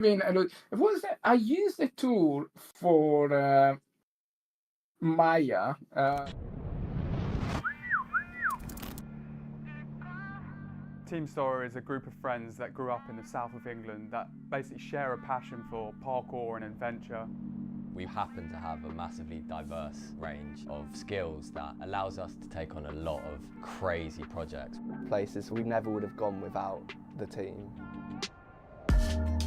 mean, I used the tool for Maya. Team STORROR is a group of friends that grew up in the south of England that basically share a passion for parkour and adventure. We happen to have a massively diverse range of skills that allows us to take on a lot of crazy projects. Places we never would have gone without the team.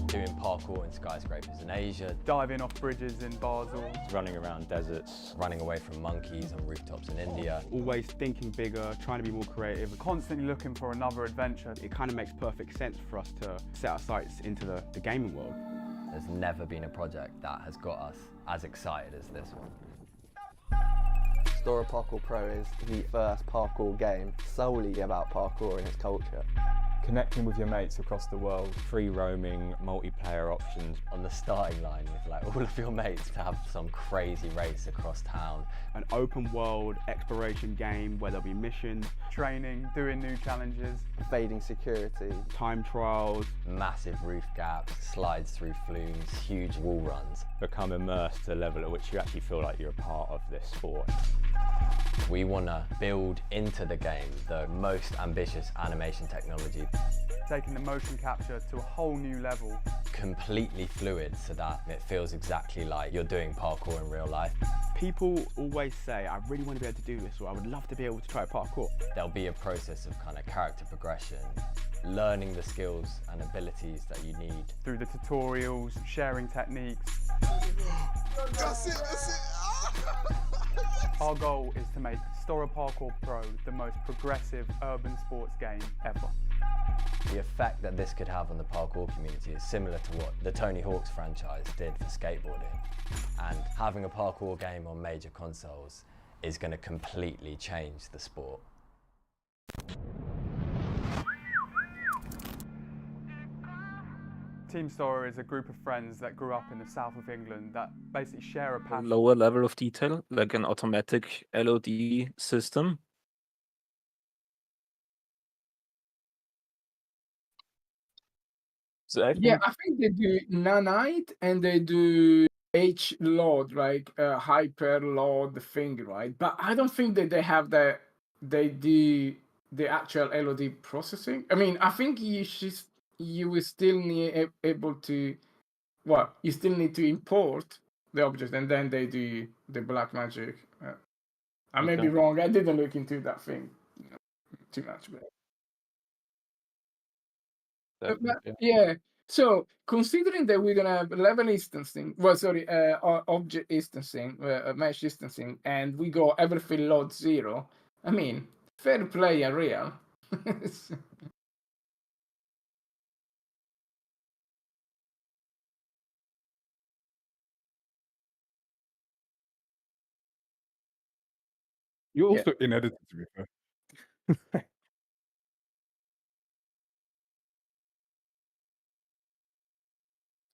Doing parkour in skyscrapers in Asia. Diving off bridges in Basel. Running around deserts. Running away from monkeys on rooftops in India. Always thinking bigger, trying to be more creative. Constantly looking for another adventure. It kind of makes perfect sense for us to set our sights into the gaming world. There's never been a project that has got us as excited as this one. STORROR Parkour Pro is the first parkour game solely about parkour and its culture. Connecting with your mates across the world, free roaming, multiplayer options. On the starting line with like all of your mates to have some crazy race across town. An open world exploration game where there'll be missions, Training, doing new challenges. Evading security. time trials. Massive roof gaps, slides through flumes, huge wall runs. Become immersed to a level at which you actually feel like you're a part of this sport. We want to build into the game the most ambitious animation technology. Taking the motion capture to a whole new level. Completely fluid so that it feels exactly like you're doing parkour in real life. People always say, I really want to be able to do this, or I would love to be able to try parkour. There'll be a process of kind of character progression, learning the skills and abilities that you need. Through the tutorials, sharing techniques. That's it. Our goal is to make STORROR Parkour Pro the most progressive urban sports game ever. The effect that this could have on the parkour community is similar to what the Tony Hawk's franchise did for skateboarding. And having a parkour game on major consoles is going to completely change the sport. Team STORROR is a group of friends that grew up in the south of England that basically share a passion. Lower level of detail, like an automatic LOD system. So I Yeah, think I think they do nanite and they do H-load, like hyper load thing, right? But I don't think that they do the actual LOD processing. I mean, I think you will still need able to, well, you still need to import the object and then they do the black magic. I may be Okay. wrong. I didn't look into that thing too much, but yeah. So considering that we're gonna have level instancing, object instancing, mesh instancing, and we go everything load 0. I mean, fair play, real. You're Yeah. also inedited, to be fair.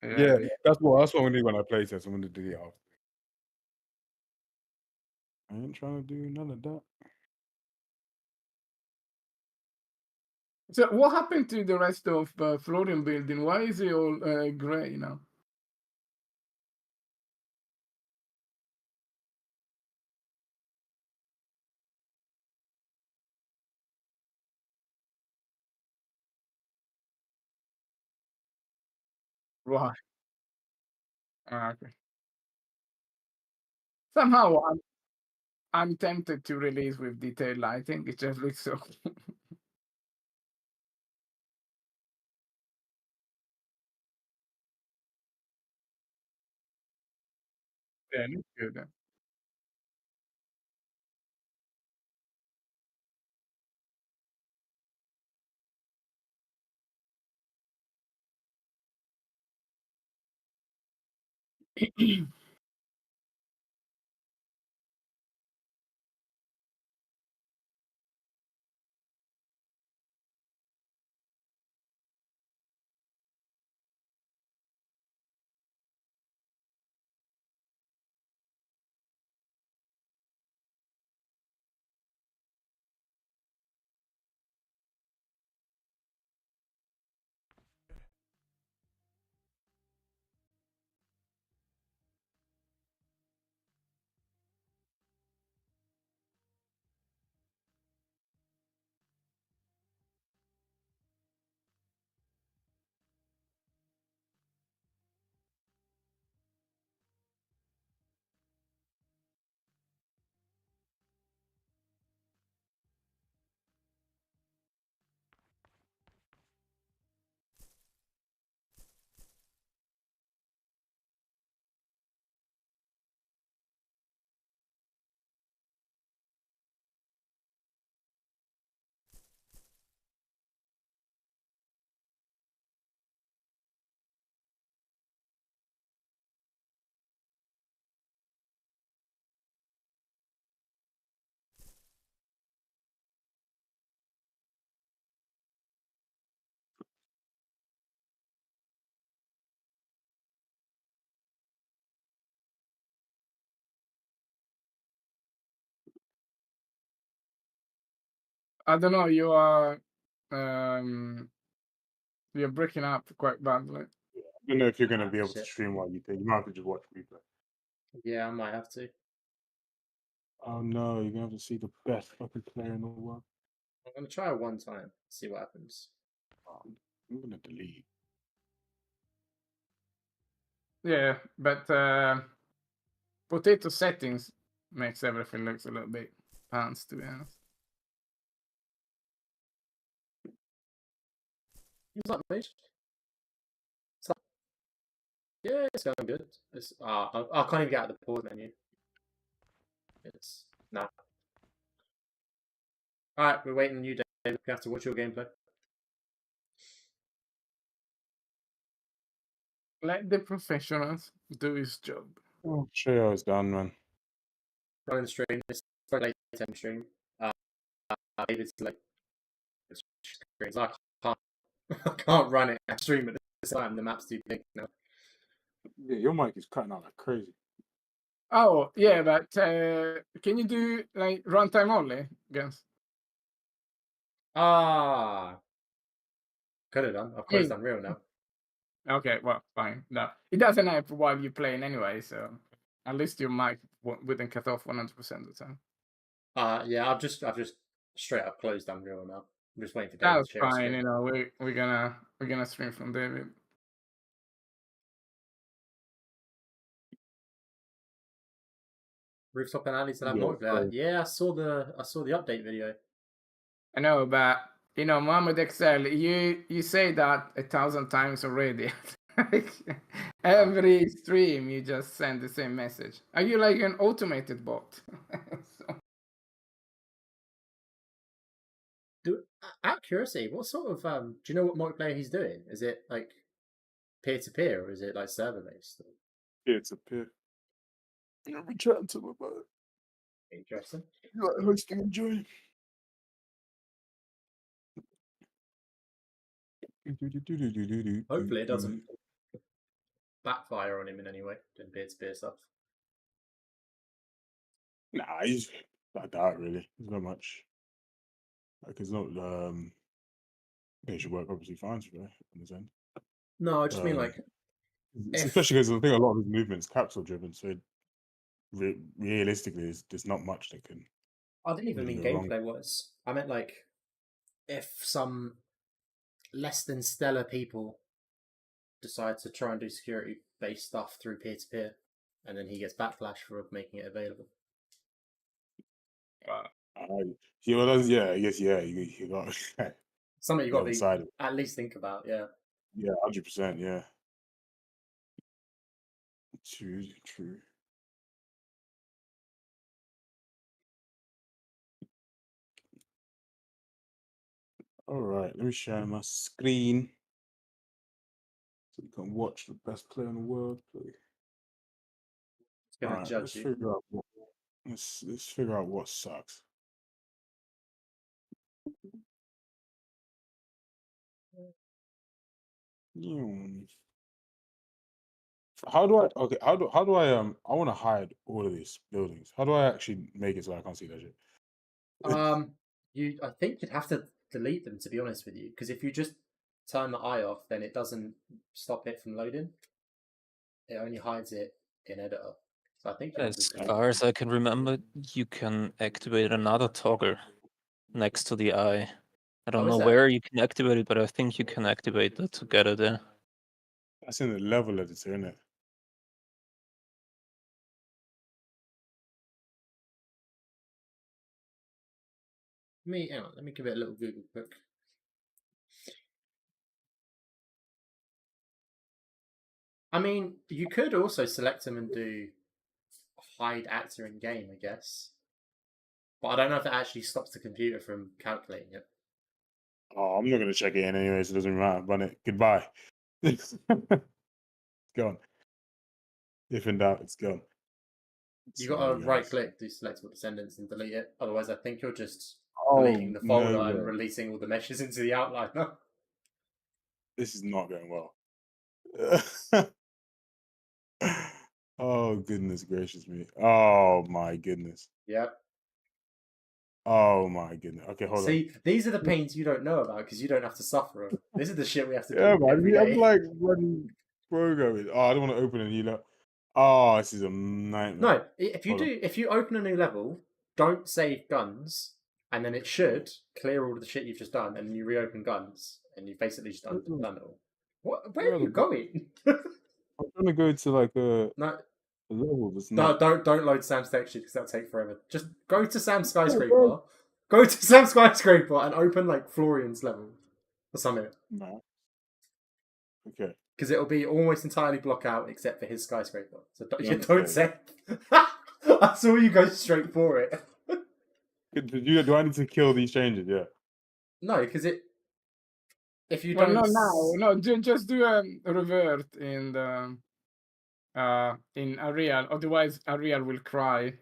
Yeah, that's what we need when I play test. I'm gonna do the after. I ain't trying to do none of that. So what happened to the rest of Florian building? Why is it all gray now? Right. Okay. Somehow I'm tempted to release with detail lighting. It just looks so cool. Yeah, it looks good. I don't know. You're breaking up quite badly. I don't know if you're gonna be able to shit. stream while you play. You might have to just watch replay. Yeah, I might have to. Oh no, you're gonna have to see the best fucking player in the world. I'm gonna try it one time, see what happens. I'm gonna delete. Yeah, but potato settings makes everything looks a little bit pants, to be honest. Who's that, mate? Yeah, it's going good. It's I can't even get out of the pause menu. It's nah. All right, we're waiting on you, Dave. We have to watch your gameplay. Let the professionals do his job. Oh, Trio is done, man. Running the stream. It's very late time stream. David's like screens. I can't run it and stream at the time. The map's too big now. Yeah, your mic is cutting out like crazy. Oh yeah, but can you do like runtime only, guys? Could have done. I've closed Unreal now. Okay, well, fine. No, it doesn't happen while you're playing anyway, so at least your mic wouldn't cut off 100% of the time. Yeah, I've just straight up closed Unreal now. I'm just waiting for David That's to share fine. screen. You know, we're gonna stream from David. Rooftop and alleys that have Yeah, multiplayer. right. Yeah, I saw the update video. I know, but you know, Mohammed Excel, you say that 1,000 times already. Like, every stream, you just send the same message. Are you like an automated bot? Out of curiosity, what sort of do you know what multiplayer he's doing? Is it like peer to peer or is it like server based? It's a pit. I'll be chatting to him about it. Interesting. You like hosting and joining? Hopefully it doesn't backfire on him in any way, doing peer to peer stuff. Nah, he's like that really. There's not much. Like it's not it should work obviously fine for on his end. No, I just mean like especially because I think a lot of his movements capsule driven, so realistically there's not much that can. I didn't even really mean go wrong. gameplay wise. I meant like if some less than stellar people decide to try and do security based stuff through peer to peer, and then he gets backlash for making it available. Yeah, I guess you got Something you got to side at least think about. Yeah. Yeah, 100%. Yeah. True. All right, let me share my screen so you can watch the best player in the world play. It's gonna All right, judge you. Let's figure out what sucks. How do I I want to hide all of these buildings. How do I actually make it so I can't see that shit? I think you'd have to delete them, to be honest with you, because if you just turn the eye off, then it doesn't stop it from loading. It only hides it in editor. So I think As far as I can remember, you can activate another toggle next to the eye. I don't know where you can activate it, but I think you can activate that together there. That's in the level editor, isn't it? Hang on, let me give it a little Google quick. I mean, you could also select them and do hide actor in game, I guess. But I don't know if it actually stops the computer from calculating it. Oh, I'm not going to check it in anyway, so it doesn't matter. Run it. Goodbye. It's gone. If in doubt, it's gone. You got to right click, do selectable descendants, and delete it. Otherwise, I think you're just Oh, deleting the folder no and way. releasing all the meshes into the outliner. This is not going well. Oh, goodness gracious me. Oh, my goodness. Yep. Oh my goodness. Okay, hold on. See, these are the pains you don't know about because you don't have to suffer them. This is the shit we have to do Yeah, every man. day. I'm like running programming. Oh, I don't want to open a new level. Oh, this is a nightmare. No, if you open a new level, don't save guns, and then it should clear all of the shit you've just done, and then you reopen guns, and you've basically just done it all. What? Where are you going? I'm trying to go to like a No, level that's no, not. don't load Sam's texture because that'll take forever. Just go to Sam's skyscraper. Go to Sam's skyscraper and open like Florian's level or something. No. Okay. Because it'll be almost entirely block out except for his skyscraper. So Yeah, don't say. I saw you go straight for it. Do I need to kill these changes? Yeah. No, because if you Well, don't. no, now, no. Just do a revert in the in Ariel. Otherwise, Ariel will cry.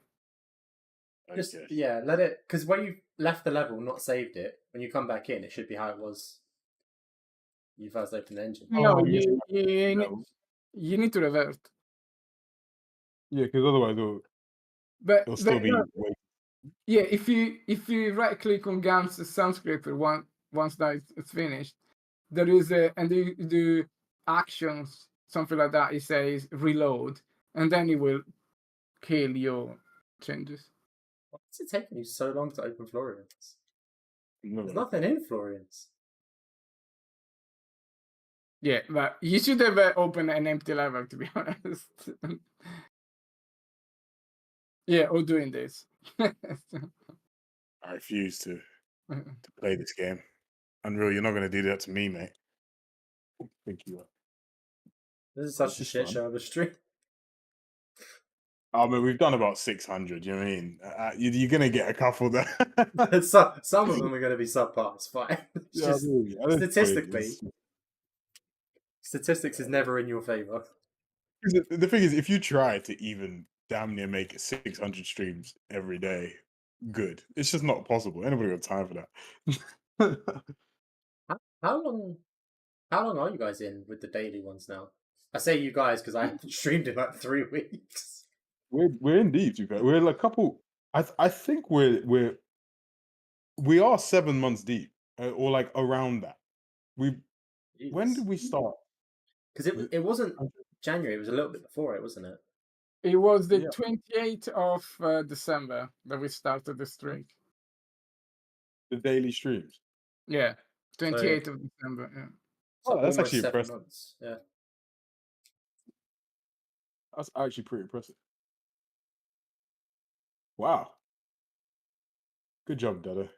Just Okay. yeah, let it. Because when you left the level, not saved it, when you come back in, it should be how it was. You first opened the engine. No, Oh, you need to revert. Yeah, because otherwise But it'll still be. no, yeah, if you right click on Guns Sunscraper once that it's finished, there is and you do actions, something like that. It says reload, and then it will kill your changes. Why is it taking you so long to open Florian's? No, There's nothing in Florian's. Yeah, but you should have opened an empty level, to be honest. Yeah, or doing this. I refuse to play this game. Unreal, you're not going to do that to me, mate. Thank you. This is such a This is shit fun. show of a stream. Oh, but we've done about 600. You know what I mean? You're going to get a couple there. Some of them are going to be subpar. It's fine. It's Yeah, just, really. I don't statistically, think statistics is never in your favor. the thing is, if you try to even damn near make it 600 streams every day, good. It's just not possible. Anybody got time for that? How long are you guys in with the daily ones now? I say you guys because I haven't streamed in like 3 weeks. We're in deep. We're like a couple. I think we are 7 months deep, or like around that. When did we start? Because it wasn't January. It was a little bit before it, wasn't it? It was the 28th of December that we started the streak. The daily streams. Yeah, 28th of December. Yeah. Oh, that's actually 7 impressive. months. Yeah. That's actually pretty impressive. Wow. Good job, Dada.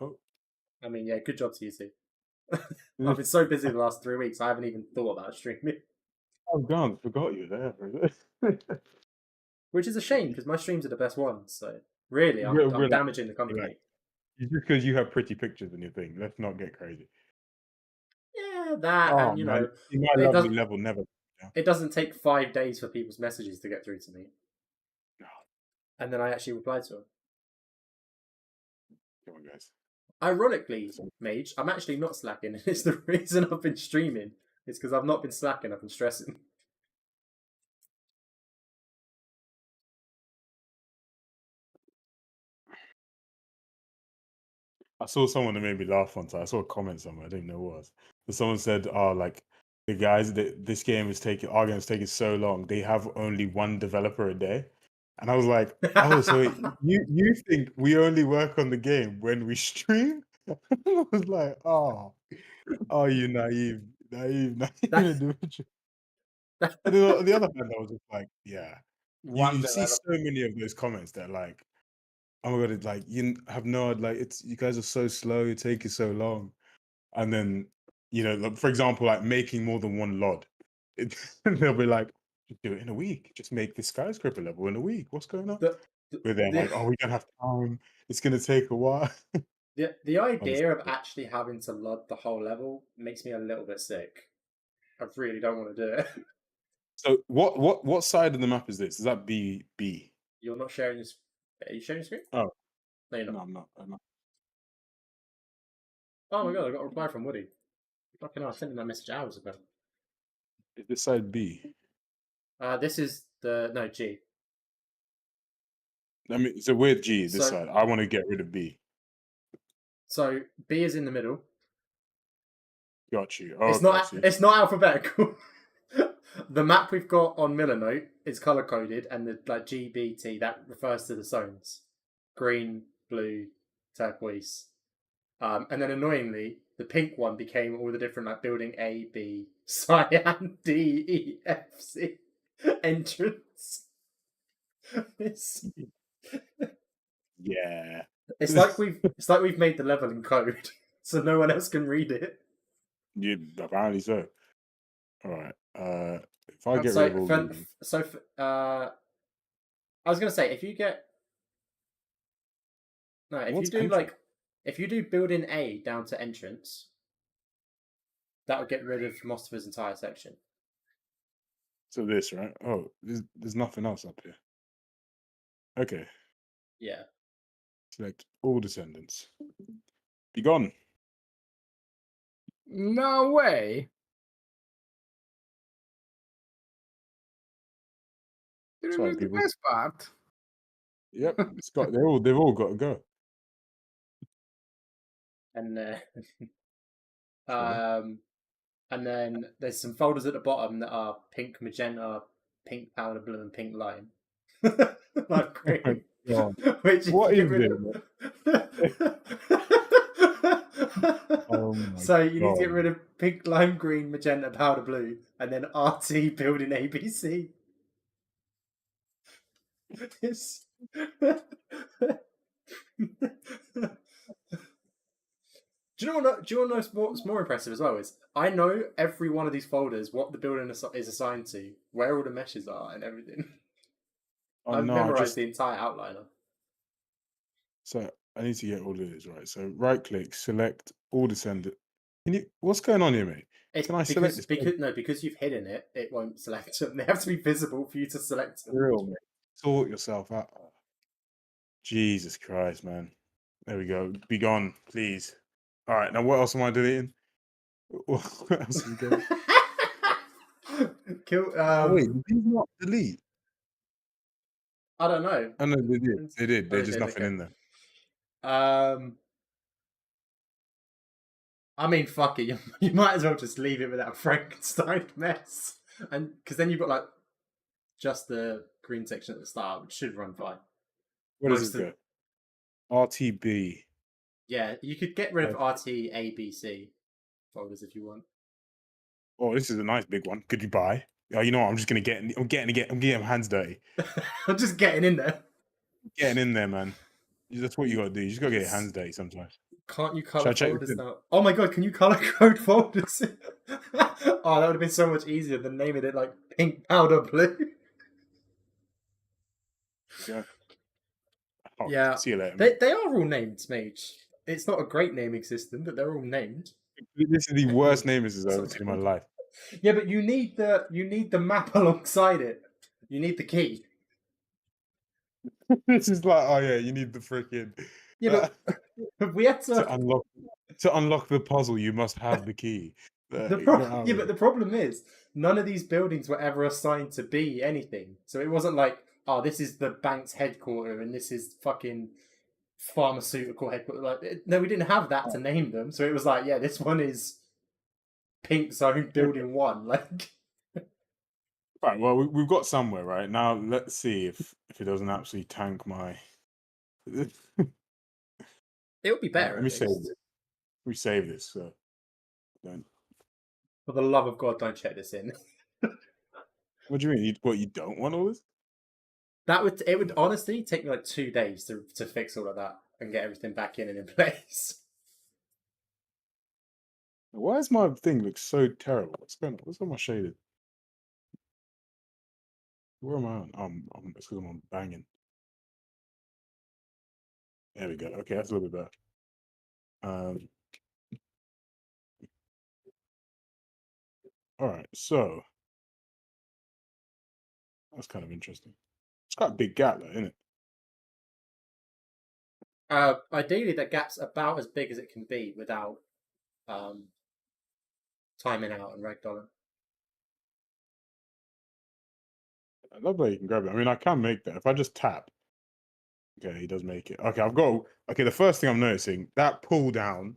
Oh. I mean, yeah, good job to you too. I've been so busy the last 3 weeks, I haven't even thought about streaming. Oh, God, forgot you were there. Which is a shame because my streams are the best ones. So really, I'm We're not- damaging the company. Right. Just because you have pretty pictures in your thing, let's not get crazy. Yeah, that and you man, know, my it lovely doesn't- level never. it doesn't take 5 days for people's messages to get through to me, and then I actually reply to them. Come on, guys. Ironically, Mage, I'm actually not slacking, and it's the reason I've been streaming. It's because I've not been slacking, I've been stressing. I saw someone that made me laugh one time. I saw a comment somewhere. I didn't know what it was. But someone said, "Oh, like the guys that this game is taking, our game is taking so long. They have only one developer a day." And I was like, "Oh, so you think we only work on the game when we stream?" I was like, "Oh, you naive individual." And then on the other hand, I was just like, "Yeah." You see so many of those comments that like, "Oh my god, it's like you have no like it's you guys are so slow, you take it so long," and then like, for example, like making more than one LOD, they'll be like, "Just do it in a week. Just make this skyscraper level in a week. What's going on?" But then like, "Oh, we don't have time. It's gonna take a while." The idea of actually having to LUD the whole level makes me a little bit sick. I really don't want to do it. So what side of the map is this? Is that B? You're not sharing your Are you sharing your screen? Oh. No, you're not. No, I'm not. Oh my god, I got a reply from Woody. Fucking hell, I sent him that message hours ago. Is this side B? This is G. I mean, so we're G this So- side. I want to get rid of B. So B is in the middle. Got you. It's not. It's not alphabetical. The map we've got on Milanote is color coded, and the like GBT that refers to the zones: green, blue, turquoise. And then annoyingly, the pink one became all the different like building A, B, cyan, D, E, F, C entrance. Yeah. It's like we've made the level in code, so no one else can read it. Yeah, apparently so. All right. If I get rid of all these, I was gonna say if you get What's entrance? if you do building A down to entrance, that would get rid of Mostafa's entire section. So this, right? Oh, there's nothing else up here. Okay. Yeah. Select all descendants. Be gone. No way. You Sorry, remove the people. best part. Yep, they've all got to go. And Sorry. and then there's some folders at the bottom that are pink, magenta, pink powder blue, and pink lime. Like green. God. Which you What can is get rid of. Oh my So you need to get God. rid of pink, lime green, magenta, powder blue, and then RT building ABC. It's... Do you know what's more impressive as well is I know every one of these folders what the building is assigned to, where all the meshes are, and everything. Oh I've no, memorized the entire outliner. So I need to get all of this right. So right click, select all descendant. What's going on here, mate? Can I select this? Because you've hidden it, it won't select them. They have to be visible for you to select them. Real, mate. Sort yourself out. Jesus Christ, man. There we go. Be gone, please. All right, now what else am I deleting? What else are we doing? Kill. Oh, wait, did these not delete? I don't know. Oh no, they did. They did. Oh, There's they just did, nothing okay. in there. I mean, fuck it. You might as well just leave it with that Frankenstein mess, and because then you've got like just the green section at the start, which should run fine. Where does it go? RTB. Yeah, you could get rid of RT A B C folders if you want. Oh, this is a nice big one. Could you buy? Oh, you know what? I'm just gonna get. I'm getting hands dirty. I'm just getting in there. Getting in there, man. That's what you gotta do. You just gotta get your hands dirty sometimes. Can't you color Should I check folders this? now? Oh my god, can you color code folders? Oh, that would have been so much easier than naming it like pink powder blue. Yeah. Oh, Yeah. see you later. mate. They are all named, Mage. It's not a great naming system, but they're all named. This is the worst name I've ever seen in my life. Yeah, but you need the map alongside it. You need the key. This is like, oh yeah, you need the freaking. Yeah, but we had to unlock the puzzle, you must have the key. But the problem is none of these buildings were ever assigned to be anything. So it wasn't like, oh, this is the bank's headquarters and this is fucking pharmaceutical headquarters. Like, no, we didn't have that to name them. So it was like, yeah, this one is Pink Zone Building 1. Like, right. Well, we've got somewhere right now. Let's see if it doesn't actually tank my. it would be better. Let me save this. We save this. So don't. For the love of God, don't check this in. What do you mean? You don't want all this? It would honestly take me like 2 days to fix all of that and get everything back in and in place. Why does my thing look so terrible? What's going on? What's on my shaded? Where am I on? It's because I'm on banging. There we go. Okay, that's a little bit better. All right, so that's kind of interesting. It's got a big gap though, isn't it? Ideally, that gap's about as big as it can be without timing out and ragdolling. I love that you can grab it. I mean, I can make that if I just tap. Okay, he does make it. Okay, okay, the first thing I'm noticing, that pull down,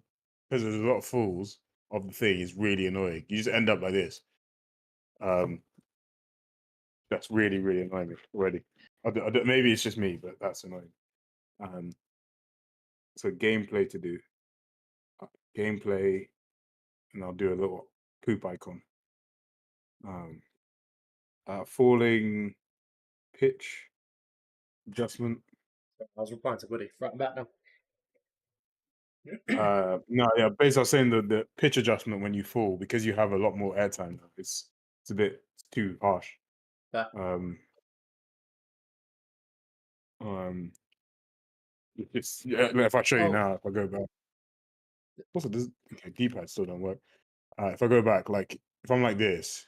because there's a lot of falls of the thing, is really annoying. You just end up like this. That's really, really annoying me already. Maybe it's just me, but that's annoying. So gameplay to do. Gameplay, and I'll do a little poop icon. Falling pitch adjustment. I was replying to Woody. Right, I'm back now. No, yeah, basically I was saying the pitch adjustment when you fall, because you have a lot more airtime. It's a bit too harsh. Back. It's if I show you Oh. now, if I go back. Also, this okay, D-pad still don't work. If I go back, like if I'm like this,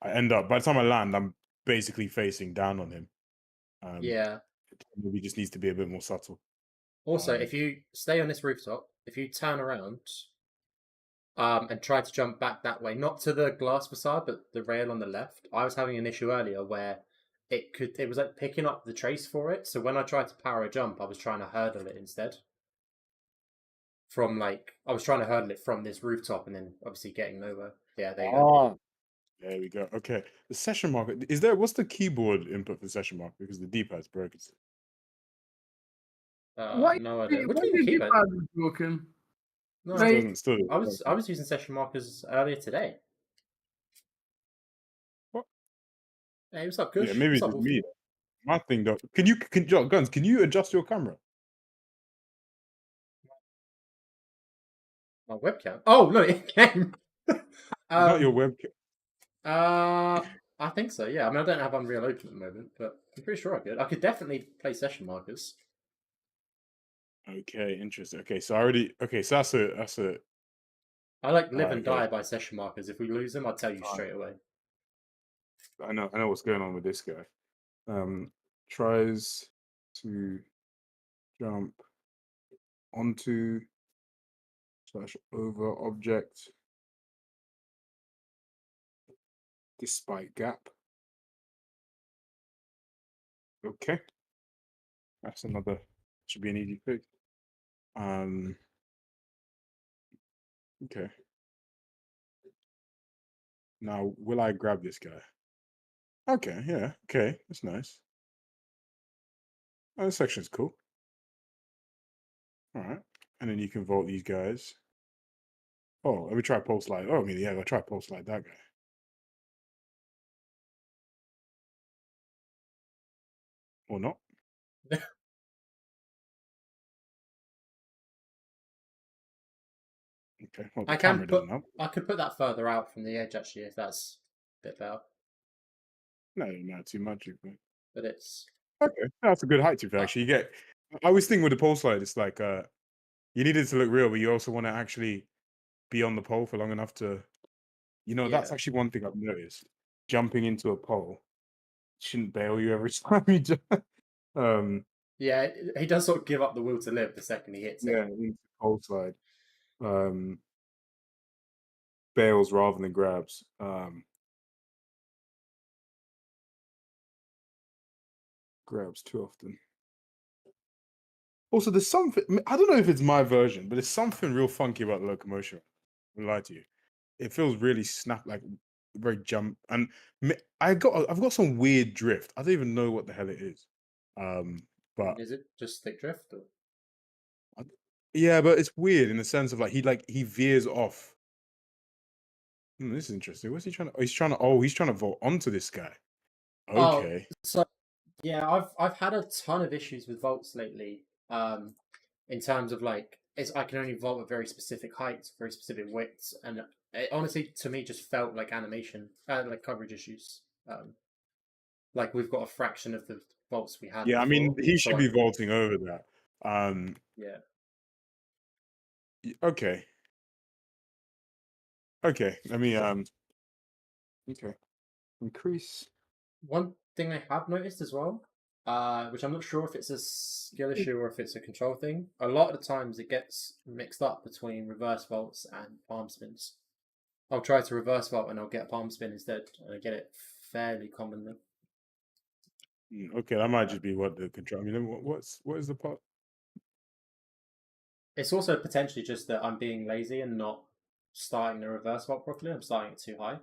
I end up by the time I land, I'm basically facing down on him. Yeah. It maybe just needs to be a bit more subtle. Also, if you stay on this rooftop, if you turn around, and try to jump back that way, not to the glass facade, but the rail on the left. I was having an issue earlier where it was like picking up the trace for it. So when I tried to power a jump, I was trying to hurdle it instead. I was trying to hurdle it from this rooftop and then obviously getting nowhere. Yeah, there you go. There we go. Okay, the session marker. What's the keyboard input for session marker? Because the D-pad's broken. No idea. What do you mean the keypad? Is broken? No, I was using session markers earlier today. What? Hey, what's up, Kush? Yeah, maybe What's it's up, just Wolfie? me. My thing though. Guns? Can you adjust your camera? My webcam. Oh no, it came. Not your webcam. I think so. Yeah. I mean, I don't have Unreal open at the moment, but I'm pretty sure I could. I could definitely play session markers. Okay, interesting. Okay, so I already. Okay, so that's a. I like live and okay. die by session markers. If we lose them, I'll tell you straight away. I know what's going on with this guy. Tries to jump onto / over object despite gap. Okay, that's another. Should be an easy fix. Okay. Now, will I grab this guy? Okay, yeah, okay, that's nice. Oh, this section's cool. All right, and then you can vault these guys. Oh, let me try pole slide. Oh, I mean, yeah, I'll try pole slide that guy. Or not. Okay, well, the camera doesn't help. I could put that further out from the edge actually, if that's a bit better. No, not too much. But it's okay. That's a good height to actually. You get. I always think with the pole slide, it's like you need it to look real, but you also want to actually be on the pole for long enough to. That's actually one thing I've noticed. Jumping into a pole shouldn't bail you every time you jump. Yeah, he does sort of give up the will to live the second he hits it. Yeah, into pole slide. Bails rather than grabs. Grabs too often. Also, there's something. I don't know if it's my version, but there's something real funky about the locomotion. I won't lie to you. It feels really like very jump. And I've got some weird drift. I don't even know what the hell it is. But is it just stick drift? Or? Yeah, but it's weird in the sense of he veers off. This is interesting. What's he trying to? He's trying to vault onto this guy. Okay. So yeah, I've had a ton of issues with vaults lately. In terms of I can only vault at very specific heights, very specific widths, and it honestly to me just felt like animation, like coverage issues. Like we've got a fraction of the vaults we had. Yeah, before, I mean he should be vaulting over that. Yeah. Okay. Okay. Let me okay. Increase. One thing I have noticed as well, which I'm not sure if it's a skill issue or if it's a control thing. A lot of the times it gets mixed up between reverse vaults and palm spins. I'll try to reverse vault and I'll get a palm spin instead, and I get it fairly commonly. Okay, that might just be what the control. I mean, what is the part? It's also potentially just that I'm being lazy and not starting the reverse vault properly. I'm starting it too high.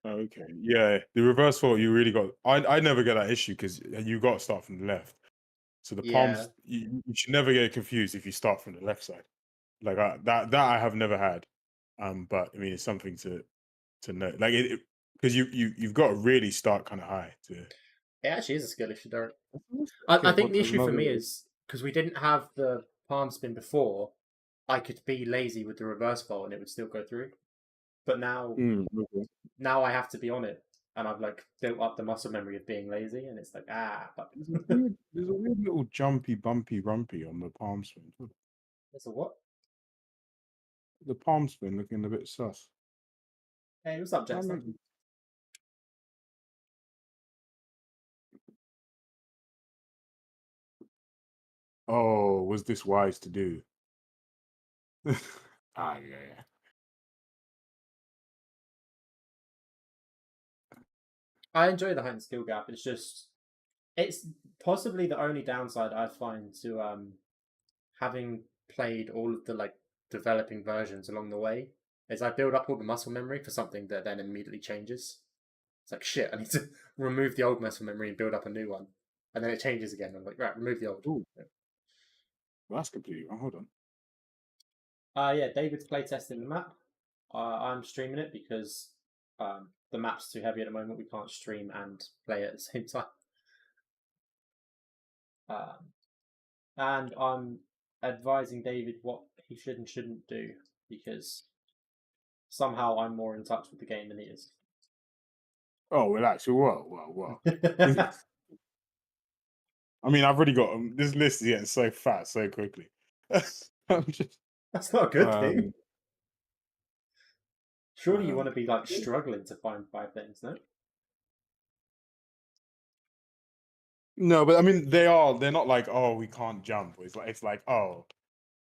Okay, yeah, the reverse fault you really got. I never get that issue because you got to start from the left. So the palms, you should never get confused if you start from the left side. Like that I have never had. But I mean, it's something to note. Like because you've got to really start kind of high to. It actually is a skill issue, Derek. Okay, I think what the issue for another- me is because we didn't have the palm spin before. I could be lazy with the reverse vault and it would still go through. But now, okay. now I have to be on it, and I've like built up the muscle memory of being lazy, and it's like But There's a weird little jumpy, bumpy, rumpy on the palm spin. there's a what? The palm spin looking a bit sus. Hey, what's up, Jackson? Oh, was this wise to do? Yeah. I enjoy the heightened skill gap. It's possibly the only downside I find to having played all of the like developing versions along the way is I build up all the muscle memory for something that then immediately changes. It's like shit, I need to remove the old muscle memory and build up a new one. And then it changes again. I'm like, right, remove the old. Ooh. Well, that's completely wrong. Hold on. Yeah, David's playtesting the map. I'm streaming it because the map's too heavy at the moment. We can't stream and play at the same time. And I'm advising David what he should and shouldn't do because somehow I'm more in touch with the game than he is. Oh, relax. Whoa. I mean, I've already got this list is getting so fat so quickly. That's not a good thing. Surely you want to be like struggling to find 5 things, no? No, but I mean, they're not like, oh, we can't jump. It's like, oh,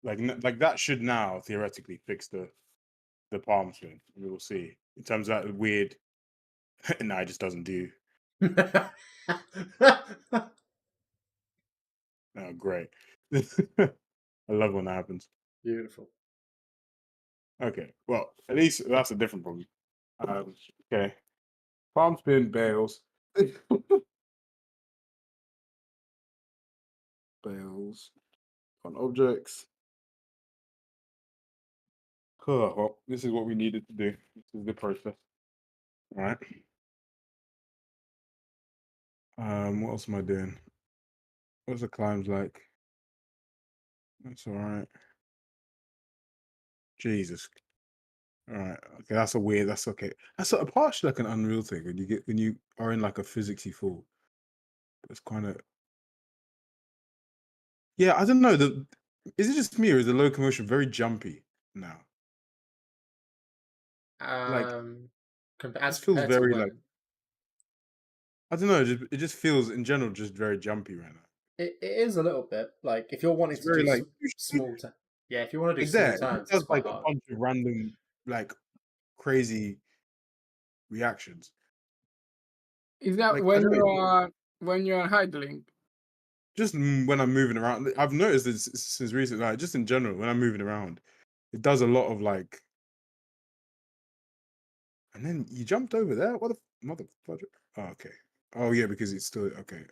like that should now theoretically fix the palm swing. We will see. In terms of that weird, no, it just doesn't do. Oh, great. I love when that happens. Beautiful. Okay, well, at least that's a different problem. Okay. Palm spin bails. Bails on objects. Well, this is what we needed to do. This is the process. All right. What else am I doing? What's the climbs like? That's all right. Jesus. All right. Okay, that's okay. That's partially like an Unreal thing when you are in like a physicsy fall. It's kind of yeah. I don't know. Is it just me or is the locomotion very jumpy now? As feels compared very to like I don't know. It just feels in general just very jumpy right now. it is a little bit like if you're wanting It's to very do like small yeah, if you want to do like small that. It turns, does it's quite like a hard. bunch of random like crazy reactions. Is that Like, I when don't know. you are idling? Just when I'm moving around, I've noticed this since recently. Like, just in general, when I'm moving around, it does a lot of like. And then you jumped over there. What the mother fudger? Oh, okay. Oh yeah, because it's still okay.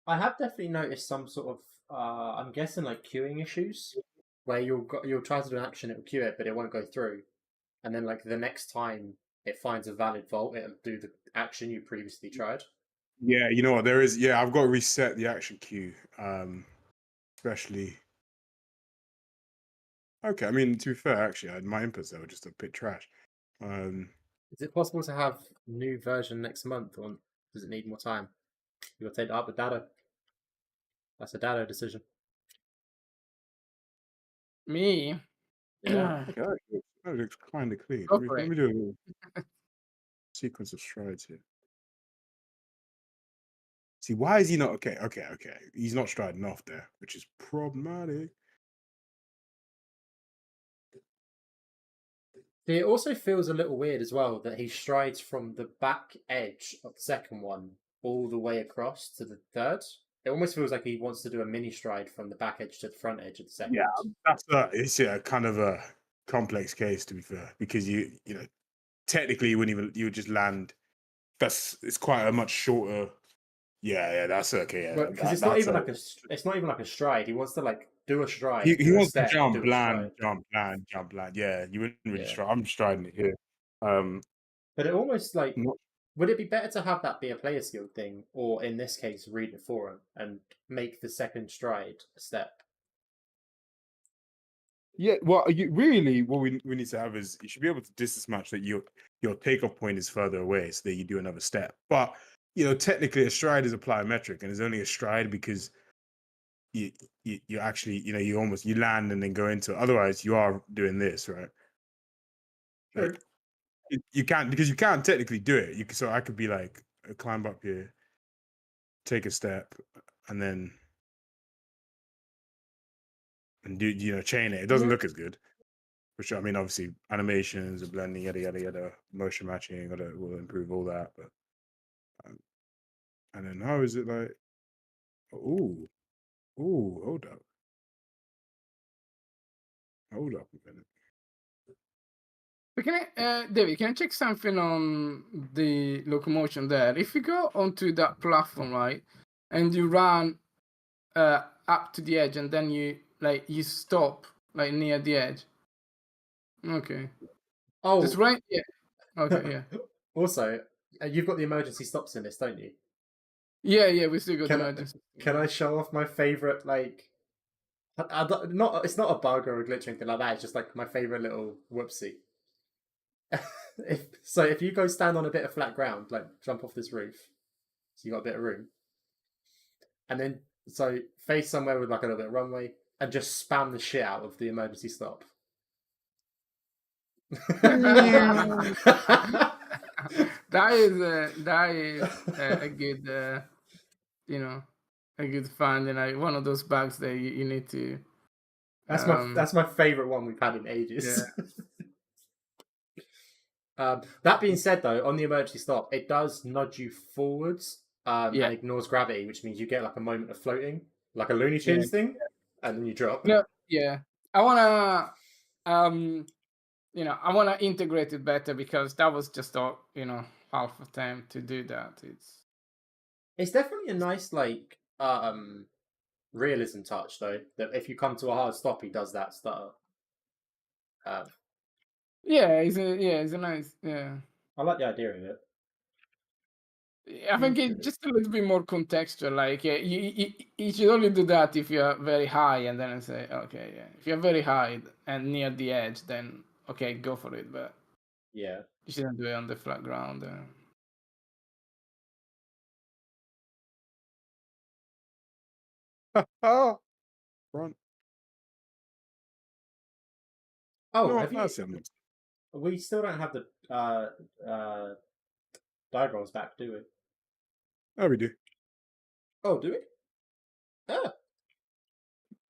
I have definitely noticed some sort of I'm guessing like queuing issues where you'll try to do an action, it'll queue it, but it won't go through, and then like the next time it finds a valid vault, it'll do the action you previously tried. Yeah, you know what? There is. Yeah, I've got to reset the action queue. Especially. Okay, I mean to be fair, actually, my inputs there were just a bit trash. Is it possible to have new version next month, or does it need more time? You got to take that up with Dado. That's a Dado decision. Me? Yeah. Okay, that looks kind of clean. Go Let for me it. do a little sequence of strides here. See, why is he not okay? He's not striding off there, which is problematic. It also feels a little weird as well that he strides from the back edge of the second one all the way across to the third. It almost feels like he wants to do a mini stride from the back edge to the front edge of the second. It's a kind of a complex case, to be fair, because you know technically you would just land. It's quite a much shorter. Yeah, that's okay. Yeah, Because it's not even like a stride. He wants to like do a stride. He wants to step, jump, do a land, stride. jump, land. Yeah, you wouldn't really Yeah. stride. I'm striding it here. But it almost like Not- would it be better to have that be a player skill thing, or in this case, read it for him and make the second stride a step? Yeah, well, what we need to have is you should be able to distance match that your takeoff point is further away, so that you do another step. But technically, a stride is a plyometric, and it's only a stride because you actually you land and then go into it. Otherwise, you are doing this, right? True. Like, you can't because you can't technically do it. So I could be like climb up here, take a step, and then do chain it. It doesn't look as good. For sure. I mean, obviously, animations, blending, yada yada yada, motion matching, will improve all that. But and then how is it like? Ooh, hold up a minute. But David, can I check something on the locomotion there? If you go onto that platform, right, and you run up to the edge, and then you stop near the edge. Okay. Oh, Just right. Yeah. Okay. Yeah. Also, you've got the emergency stops in this, don't you? Yeah. We still got Can emergency. Can I show off my favorite not it's not a bug or a glitch or anything like that. It's just like my favorite little whoopsie. If you go stand on a bit of flat ground, like jump off this roof, so you got a bit of room, and then face somewhere with like a little bit of runway, and just spam the shit out of the emergency stop. That is a good a good fun, and one of those bugs that you need to. That's my favorite one we've had in ages. Yeah. That being said, though, on the emergency stop, it does nudge you forwards and ignores gravity, which means you get like a moment of floating, like a Looney Tunes thing, and then you drop. No, yeah. I wanna I wanna integrate it better, because that was just half of time to do that. It's definitely a nice realism touch, though, that if you come to a hard stop, he does that stutter. It's a nice, I like the idea of it. I think it's just a little bit more contextual. Like, you should only do that if you're very high, and then say, okay, if you're very high and near the edge, then okay, go for it. But yeah, you shouldn't do it on the flat ground. Front. Oh, No, have you? that's it. We still don't have the dive rolls back, do we? Oh, we do. Oh, do we? Ah,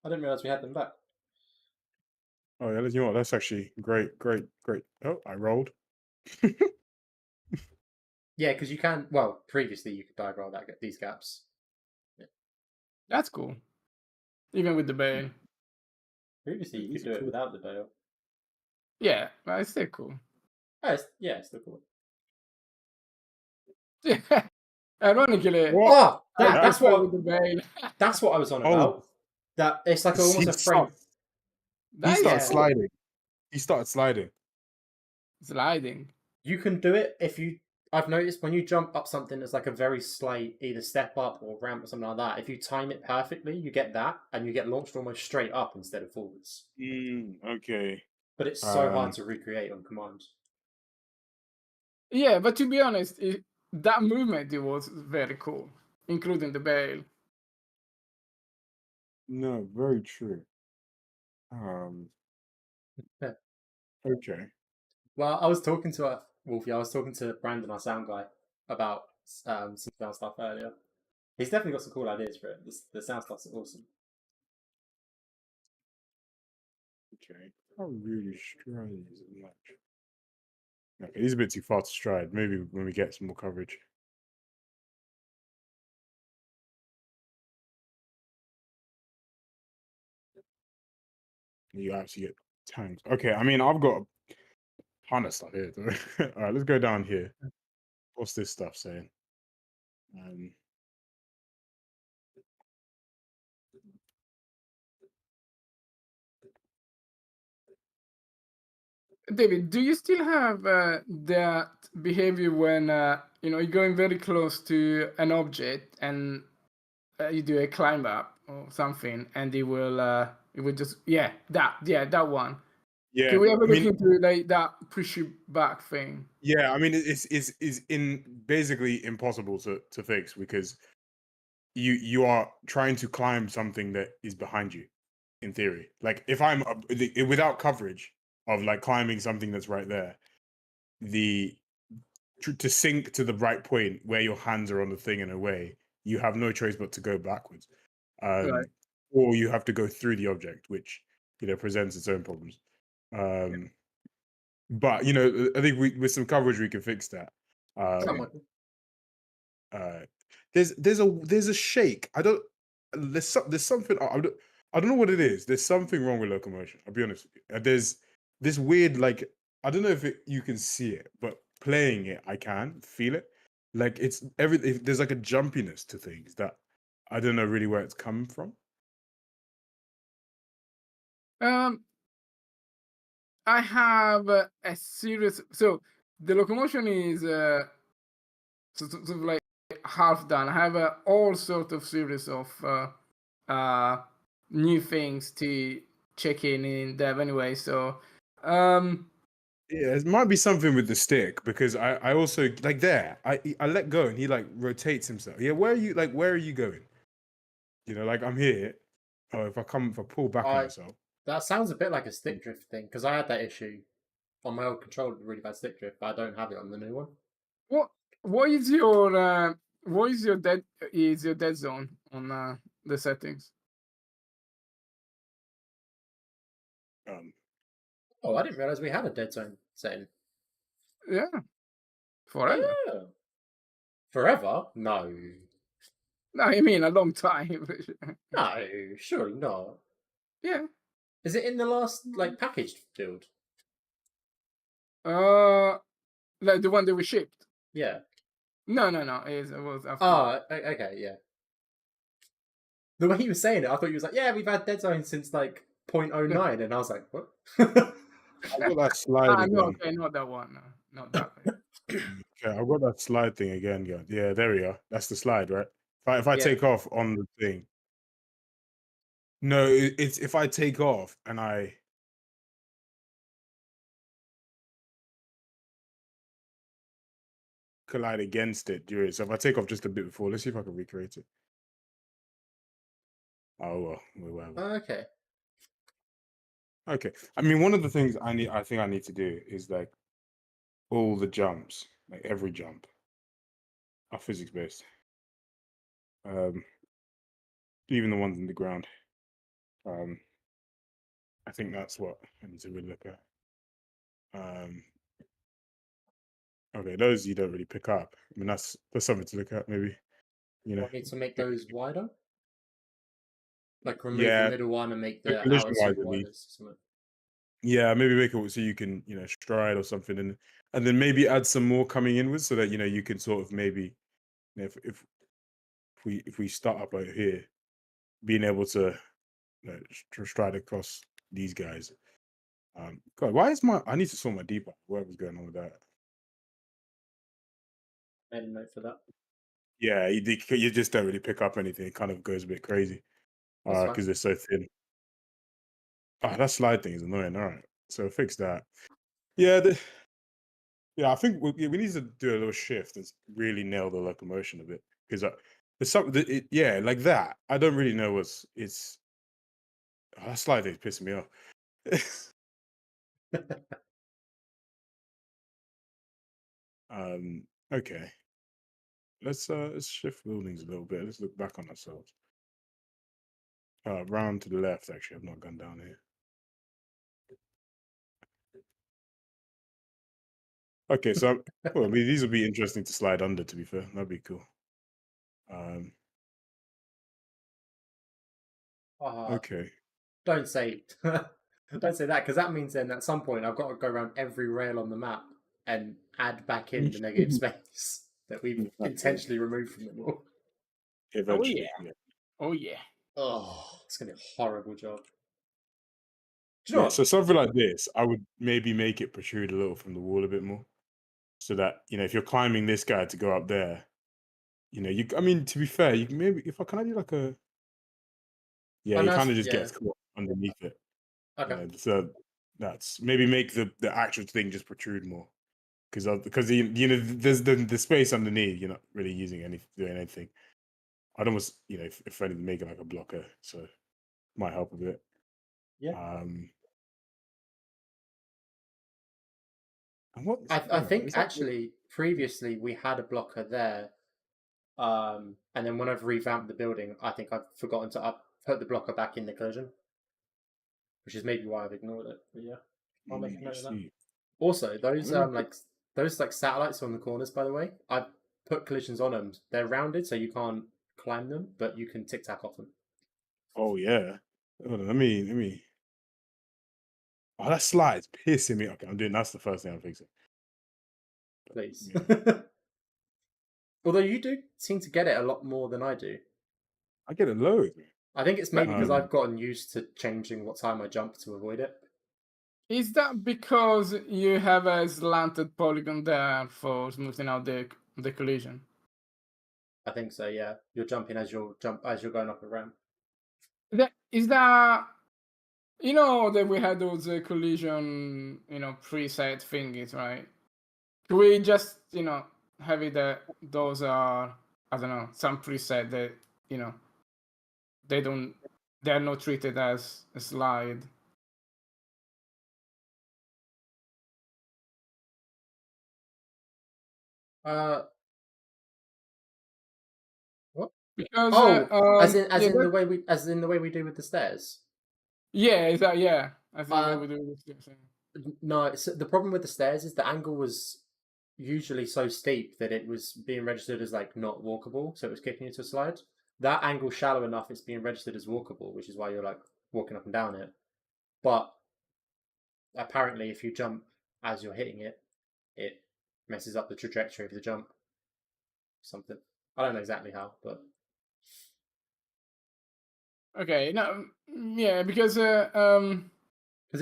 I didn't realize we had them back. Oh yeah, you know what? That's actually great. Oh, I rolled. Yeah, because you can. Well, previously you could dive roll these gaps. Yeah. That's cool. Even with the bail. Previously you could do it without the bail. Yeah, but it's still cool. Oh, it's still cool. Ironically, that's what with the bail. That's what I was on about. That it's like almost a frame. He started sliding. He started sliding. Sliding. You can do it if you. I've noticed when you jump up something that's like a very slight either step up or ramp or something like that. If you time it perfectly, you get that, and you get launched almost straight up instead of forwards. Okay. But it's so hard to recreate on command. Yeah, but to be honest, that movement it was very cool, including the bail. No, very true. Okay. Well, I was talking to Wolfie. I was talking to Brandon, our sound guy, about some sound stuff earlier. He's definitely got some cool ideas for it. The sound stuff's awesome. Okay. How really stride is it much? Okay, he's a bit too far to stride. Maybe when we get some more coverage. You actually get tanked. Okay, I mean, I've got a ton of stuff here. All right, let's go down here. What's this stuff saying? David, do you still have that behavior when you're going very close to an object and you do a climb up or something, and it will just that one. Yeah, Can we ever I look mean, into like that push you back thing? yeah, I mean, it's basically impossible to fix because you are trying to climb something that is behind you, in theory. Like if I'm without coverage of like climbing something that's right there, to sink to the right point where your hands are on the thing in a way, you have no choice but to go backwards, Right. or you have to go through the object, which presents its own problems. But I think with some coverage we can fix that. Somewhat. There's a shake. There's something I don't know what it is. There's something wrong with locomotion. I'll be honest with you. There's this weird like I don't know if you can see it, but playing it I can feel it. Like there's like a jumpiness to things that I don't know really where it's coming from. I have a series. So the locomotion is sort of like half done. I have all sort of series of new things to check in dev anyway. So Yeah, it might be something with the stick because I also like there. I let go and he like rotates himself. Yeah, where are you going? Like I'm here. Oh, if I pull back on myself. That sounds a bit like a stick drift thing because I had that issue on my old controller, really bad stick drift, but I don't have it on the new one. What is your dead zone on the settings? Oh, I didn't realize we had a dead zone setting. Yeah, forever. Yeah. Forever? No. No, I mean a long time. No, surely not. Yeah. Is it in the last like packaged build? Like the one that we shipped. Yeah. No. It was after. Oh, okay, yeah. The way he was saying it, I thought he was like, "Yeah, we've had dead zone since like 0.09," and I was like, "What?" I've got that slide again. No, okay, not that one. No, not that one. Okay, I've got that slide thing again, guys. Yeah, there we are. That's the slide, right? If I take off on the thing. No, it's if I take off and I collide against it during. So if I take off just a bit before, let's see if I can recreate it. Oh well, whatever. Okay. Okay. I mean, one of the things I think I need to do is like all the jumps, like every jump, are physics based. Even the ones in the ground. I think that's what I need to really look at. Okay, those you don't really pick up. I mean, that's something to look at, maybe. Want me to make those wider? Like remove Yeah, the middle one and make the collision outer two wise, wider. Something. yeah, maybe make it so you can stride or something, and then maybe add some more coming inwards so that you can sort of maybe if we start up over here, being able to stride across these guys. God, why is I need to sort my debug. Whatever's going on with that. Made a note for that. Yeah, you just don't really pick up anything. It kind of goes a bit crazy because they're so thin. Ah, that slide thing is annoying. All right, so fix that. Yeah, I think we need to do a little shift and really nail the locomotion a bit because there's something. Yeah, like that. I don't really know it's. Oh, that slide thing's pissing me off. Okay. Let's shift buildings a little bit. Let's look back on ourselves. Round to the left. Actually, I've not gone down here. Okay, so well, I mean, these will be interesting to slide under. To be fair, that'd be cool. Okay. Don't say. Don't say that, because that means then at some point I've got to go around every rail on the map and add back in the negative space that we've intentionally removed from the wall. Eventually, yeah. Oh yeah. Oh, it's going to be a horrible job. Do you know Yeah, what? so something like this, I would maybe make it protrude a little from the wall a bit more, so that if you're climbing this guy to go up there, I mean, to be fair, you can maybe can I do like a Oh, he no, kind of just yeah. gets caught underneath it. Okay. So that's maybe make the actual thing just protrude more, because there's the space underneath. You're not really doing anything. I'd almost if anything make it like a blocker, so might help a bit. Yeah. And what I think actually previously we had a blocker there, and then when I've revamped the building, I think I've forgotten to put the blocker back in the collision, which is maybe why I've ignored it. But yeah, I'll make a note of that. Also, those like satellites on the corners, by the way, I put collisions on them. They're rounded, so you can't climb them, but you can tic tac off them. Oh yeah. Hold on, let me. Oh, that slide's pissing me. Okay, that's the first thing I'm fixing. Please. Yeah. Although you do seem to get it a lot more than I do. I get it low. I think it's maybe because I've gotten used to changing what time I jump to avoid it. Is that because you have a slanted polygon there for smoothing out the collision? I think so. Yeah, you're jumping as you're going up a ramp. Is that that we had those collision preset thingies, right? Can we just have it that those are, I don't know, some preset that they're not treated as a slide? What? Because as in the way we do with the stairs. Yeah, is that I think the way we do this. No, the problem with the stairs is the angle was usually so steep that it was being registered as like not walkable, so it was kicking you to a slide. That angle shallow enough, it's being registered as walkable, which is why you're like walking up and down it. But apparently, if you jump as you're hitting it, it messes up the trajectory of the jump. Something I don't know exactly how, but okay, no, yeah, because it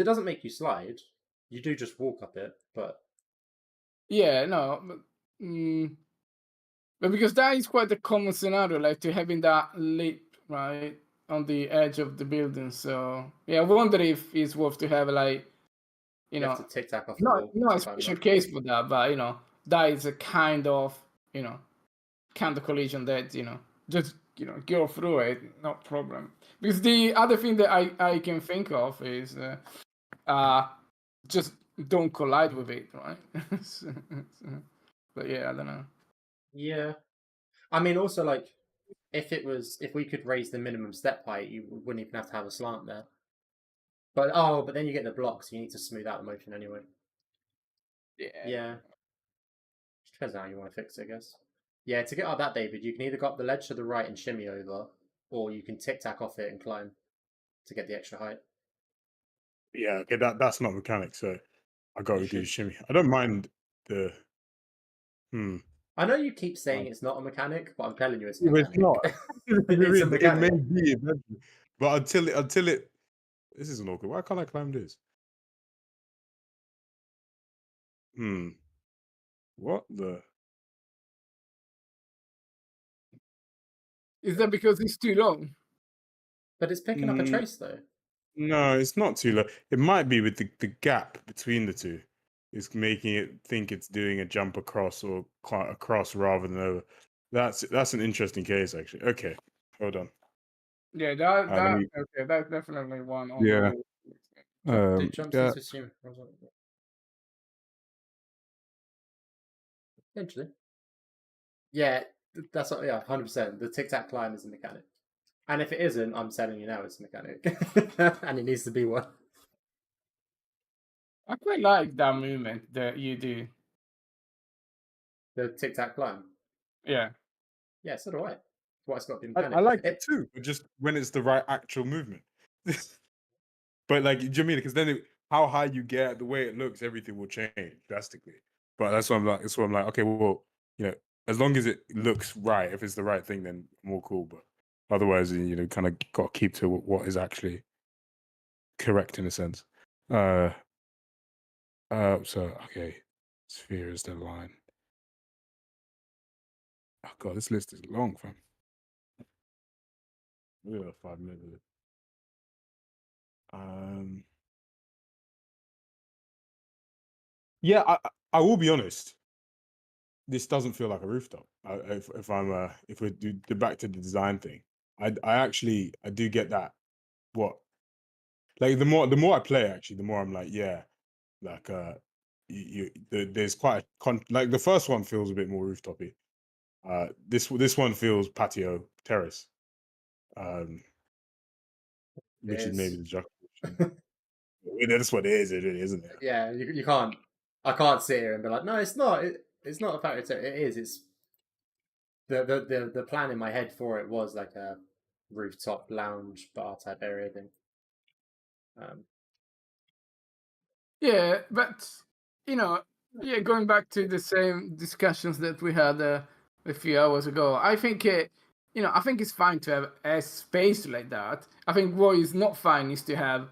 doesn't make you slide. You do just walk up it, but yeah, no, but because that is quite a common scenario, like to having that lip right on the edge of the building. So yeah, I wonder if it's worth to have like you have to tic tac off. Not a special case for that, but that is a kind of collision that just go through it, no problem. Because the other thing that I can think of is just don't collide with it, right? But yeah, I don't know. Yeah, I mean, also like if we could raise the minimum step height, you wouldn't even have to have a slant there. But then you get the blocks, so you need to smooth out the motion anyway. Yeah. Depends on how you want to fix it, I guess. Yeah, to get out of that, David, you can either go up the ledge to the right and shimmy over, or you can tic tac off it and climb to get the extra height. Yeah, okay, that's not mechanic, so I got to do shimmy. I don't mind the. I know you keep saying it's not a mechanic, but I'm telling you it's a mechanic. It's not. It's a mechanic. It may be eventually, but until it. This isn't awkward. Why can't I climb this? What the? Is that because it's too long? But it's picking up a trace though. No, it's not too low. It might be with the gap between the two. It's making it think it's doing a jump across or across rather than over. That's an interesting case, actually. Okay, hold on. Yeah, that's definitely one. Yeah. It jumps into assume. Eventually. Yeah, that's 100%. The tic tac climb is a mechanic. And if it isn't, I'm telling you now it's a mechanic. And it needs to be one. I quite like that movement that you do. The tic tac climb? Yeah. Yeah, so do I. That's why it's got to be mechanic. I like it too, but just when it's the right actual movement. But like, do you know what I mean? Because then how high you get, the way it looks, everything will change drastically. But that's what I'm like. That's what I'm like. Okay, well, as long as it looks right, if it's the right thing, then more cool. But otherwise, kind of got to keep to what is actually correct in a sense. So okay, sphere is the line. Oh god, this list is long, fam. We got 5 minutes of it. Yeah, I will be honest. This doesn't feel like a rooftop. If we do back to the design thing, I do get that. What, like the more I play, actually, the more I'm like, yeah, like there's quite like the first one feels a bit more rooftopy. This one feels patio terrace, which is maybe the juxtaposition. That's what it is, isn't it? Yeah, you can't. I can't sit here and be like, no, it's not. It's not a factory. It is. It's the plan in my head for it was like a rooftop lounge bar type area thing. Yeah, but yeah, going back to the same discussions that we had a few hours ago, I think I think it's fine to have a space like that. I think what is not fine is to have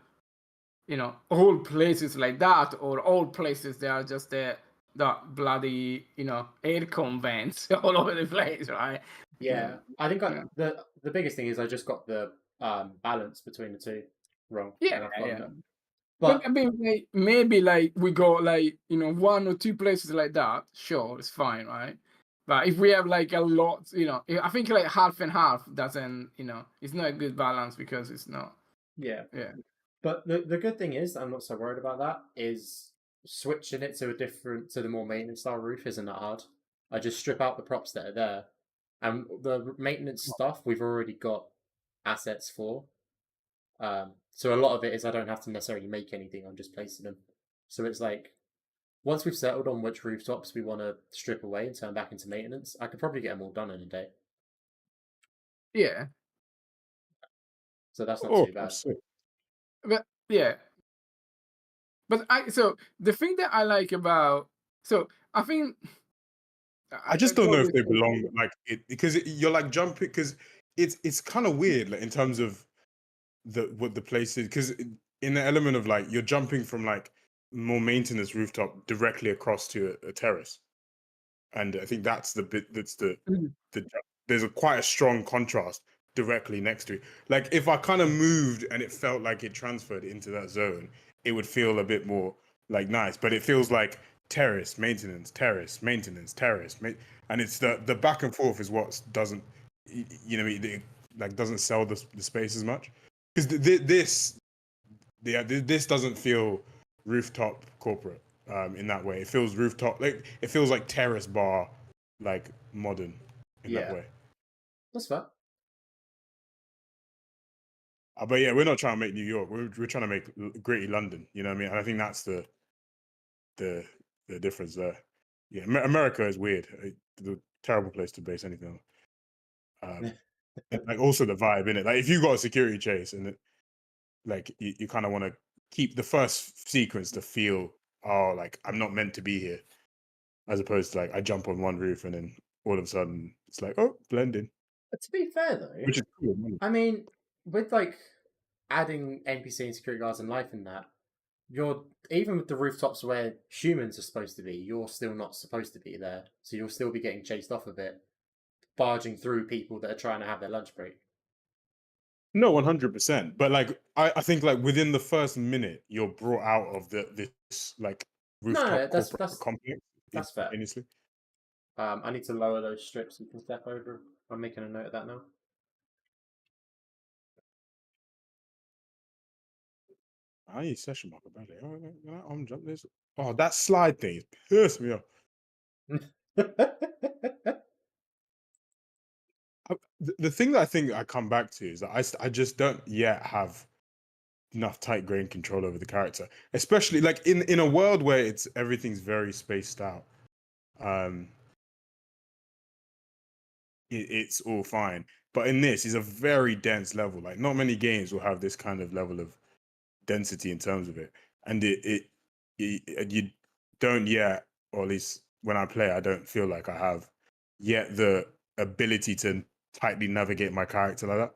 all places like that, or all places that are just the bloody aircon vents all over the place, right? Yeah, I think the biggest thing is I just got the balance between the two wrong. Yeah, and yeah. But I mean, maybe like we go like 1 or 2 places like that. Sure, it's fine, right? But if we have like a lot, I think like half and half doesn't, it's not a good balance because it's not. Yeah. Yeah. But the good thing is, I'm not so worried about that, is switching it to the more maintenance style roof isn't that hard. I just strip out the props that are there. And the maintenance stuff we've already got assets for. So a lot of it is I don't have to necessarily make anything, I'm just placing them. So it's like, once we've settled on which rooftops we want to strip away and turn back into maintenance, I could probably get them all done in a day. Yeah. So that's not too bad. But yeah. But so the thing that I like about, so I think I just don't know if they belong like it, because you're like jumping, because it's kind of weird, like in terms of what the place is, because in the element of like you're jumping from like more maintenance rooftop directly across to a terrace, and I think that's the bit that's there's quite a strong contrast directly next to it. Like if I kind of moved and it felt like it transferred into that zone, it would feel a bit more like nice, but it feels like terrace maintenance, terrace maintenance, terrace, and it's the back and forth is what doesn't, it like doesn't sell the space as much, because this doesn't feel rooftop corporate in that way. It feels rooftop, like it feels like terrace bar, like modern in that way. That's fair. But yeah, we're not trying to make New York. We're trying to make gritty London. You know what I mean? And I think that's the difference there. Yeah, America is weird. The terrible place to base anything on. Like also the vibe in it. Like if you got a security chase and like you kind of want to keep the first sequence to feel, oh, like I'm not meant to be here, as opposed to like I jump on one roof and then all of a sudden it's like, oh, blend in. But to be fair though, Which is cool. I mean, with like adding NPC and security guards and life in that, you're even with the rooftops where humans are supposed to be, you're still not supposed to be there. So you'll still be getting chased off a bit, barging through people that are trying to have their lunch break. No, 100%. But like, I think like within the first minute, you're brought out of this like rooftop corporate complex. That's fair. Honestly. I need to lower those strips so you can step over. I'm making a note of that now. I need session mark about it. I'm jumping this. Oh, that slide thing pissed me off. The thing that I think I come back to is that I just don't yet have enough tight grain control over the character, especially like in a world where everything's very spaced out. It's all fine, but in this is a very dense level. Like not many games will have this kind of level of density in terms of it, and you don't yet, or at least when I play, I don't feel like I have yet the ability to tightly navigate my character like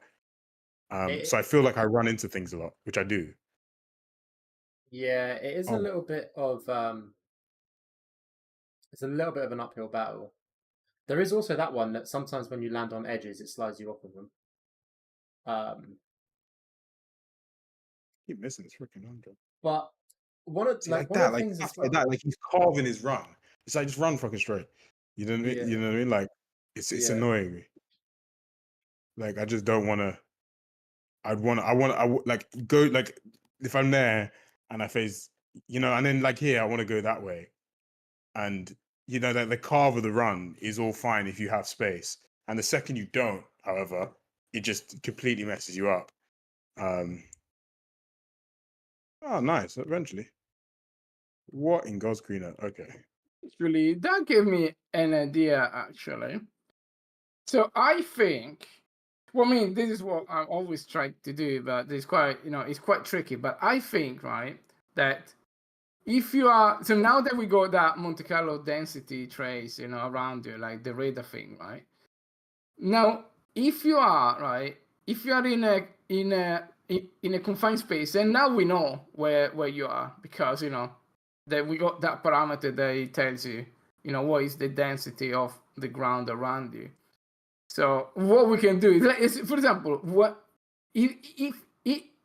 that. So I feel like I run into things a lot, which I do. Yeah, it is a Oh, little bit of it's a little bit of an uphill battle. There is also that one that sometimes when you land on edges, it slides you off of them. keep missing this freaking 100. But one of See, like like one that, of the like things stuff as like well. that, like he's carving his run. It's like just run fucking straight. You know what I mean? Yeah, You know what I mean? Like it's yeah. annoying me. Like I just don't want to. Like go like if I'm there and I face, and then like here I want to go that way, and that the carve of the run is all fine if you have space, and the second you don't, however, it just completely messes you up. Oh, nice. Eventually, what in God's green earth? Okay. Actually, that gave me an idea, actually. So I think, well, I mean, this is what I always try to do, but it's quite, it's quite tricky. But I think, right, that if you are, so now that we got that Monte Carlo density trace, around you, like the radar thing, right? Now, if you are, right, if you are in a confined space, and now we know where you are, because that we got that parameter that it tells you, what is the density of the ground around you. So what we can do is, for example, what if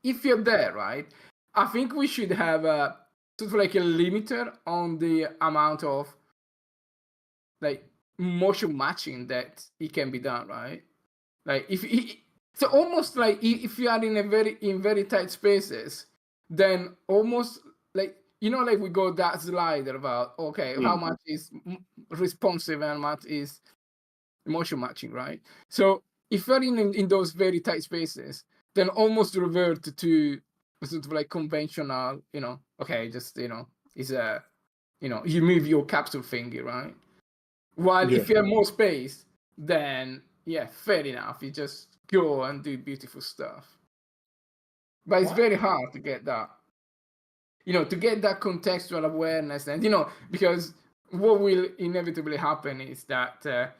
you're there, right? I think we should have a sort of like a limiter on the amount of like motion matching that it can be done, right? Like so almost like if you are in very tight spaces, then almost like like we got that slider about how much is responsive and how much is motion matching, right? So if you're in those very tight spaces, then almost revert to sort of like conventional, just is a you move your capsule finger, right? While if you have more space, then yeah, fair enough. You just go and do beautiful stuff. But it's very hard to get that. To get that contextual awareness, and because what will inevitably happen is that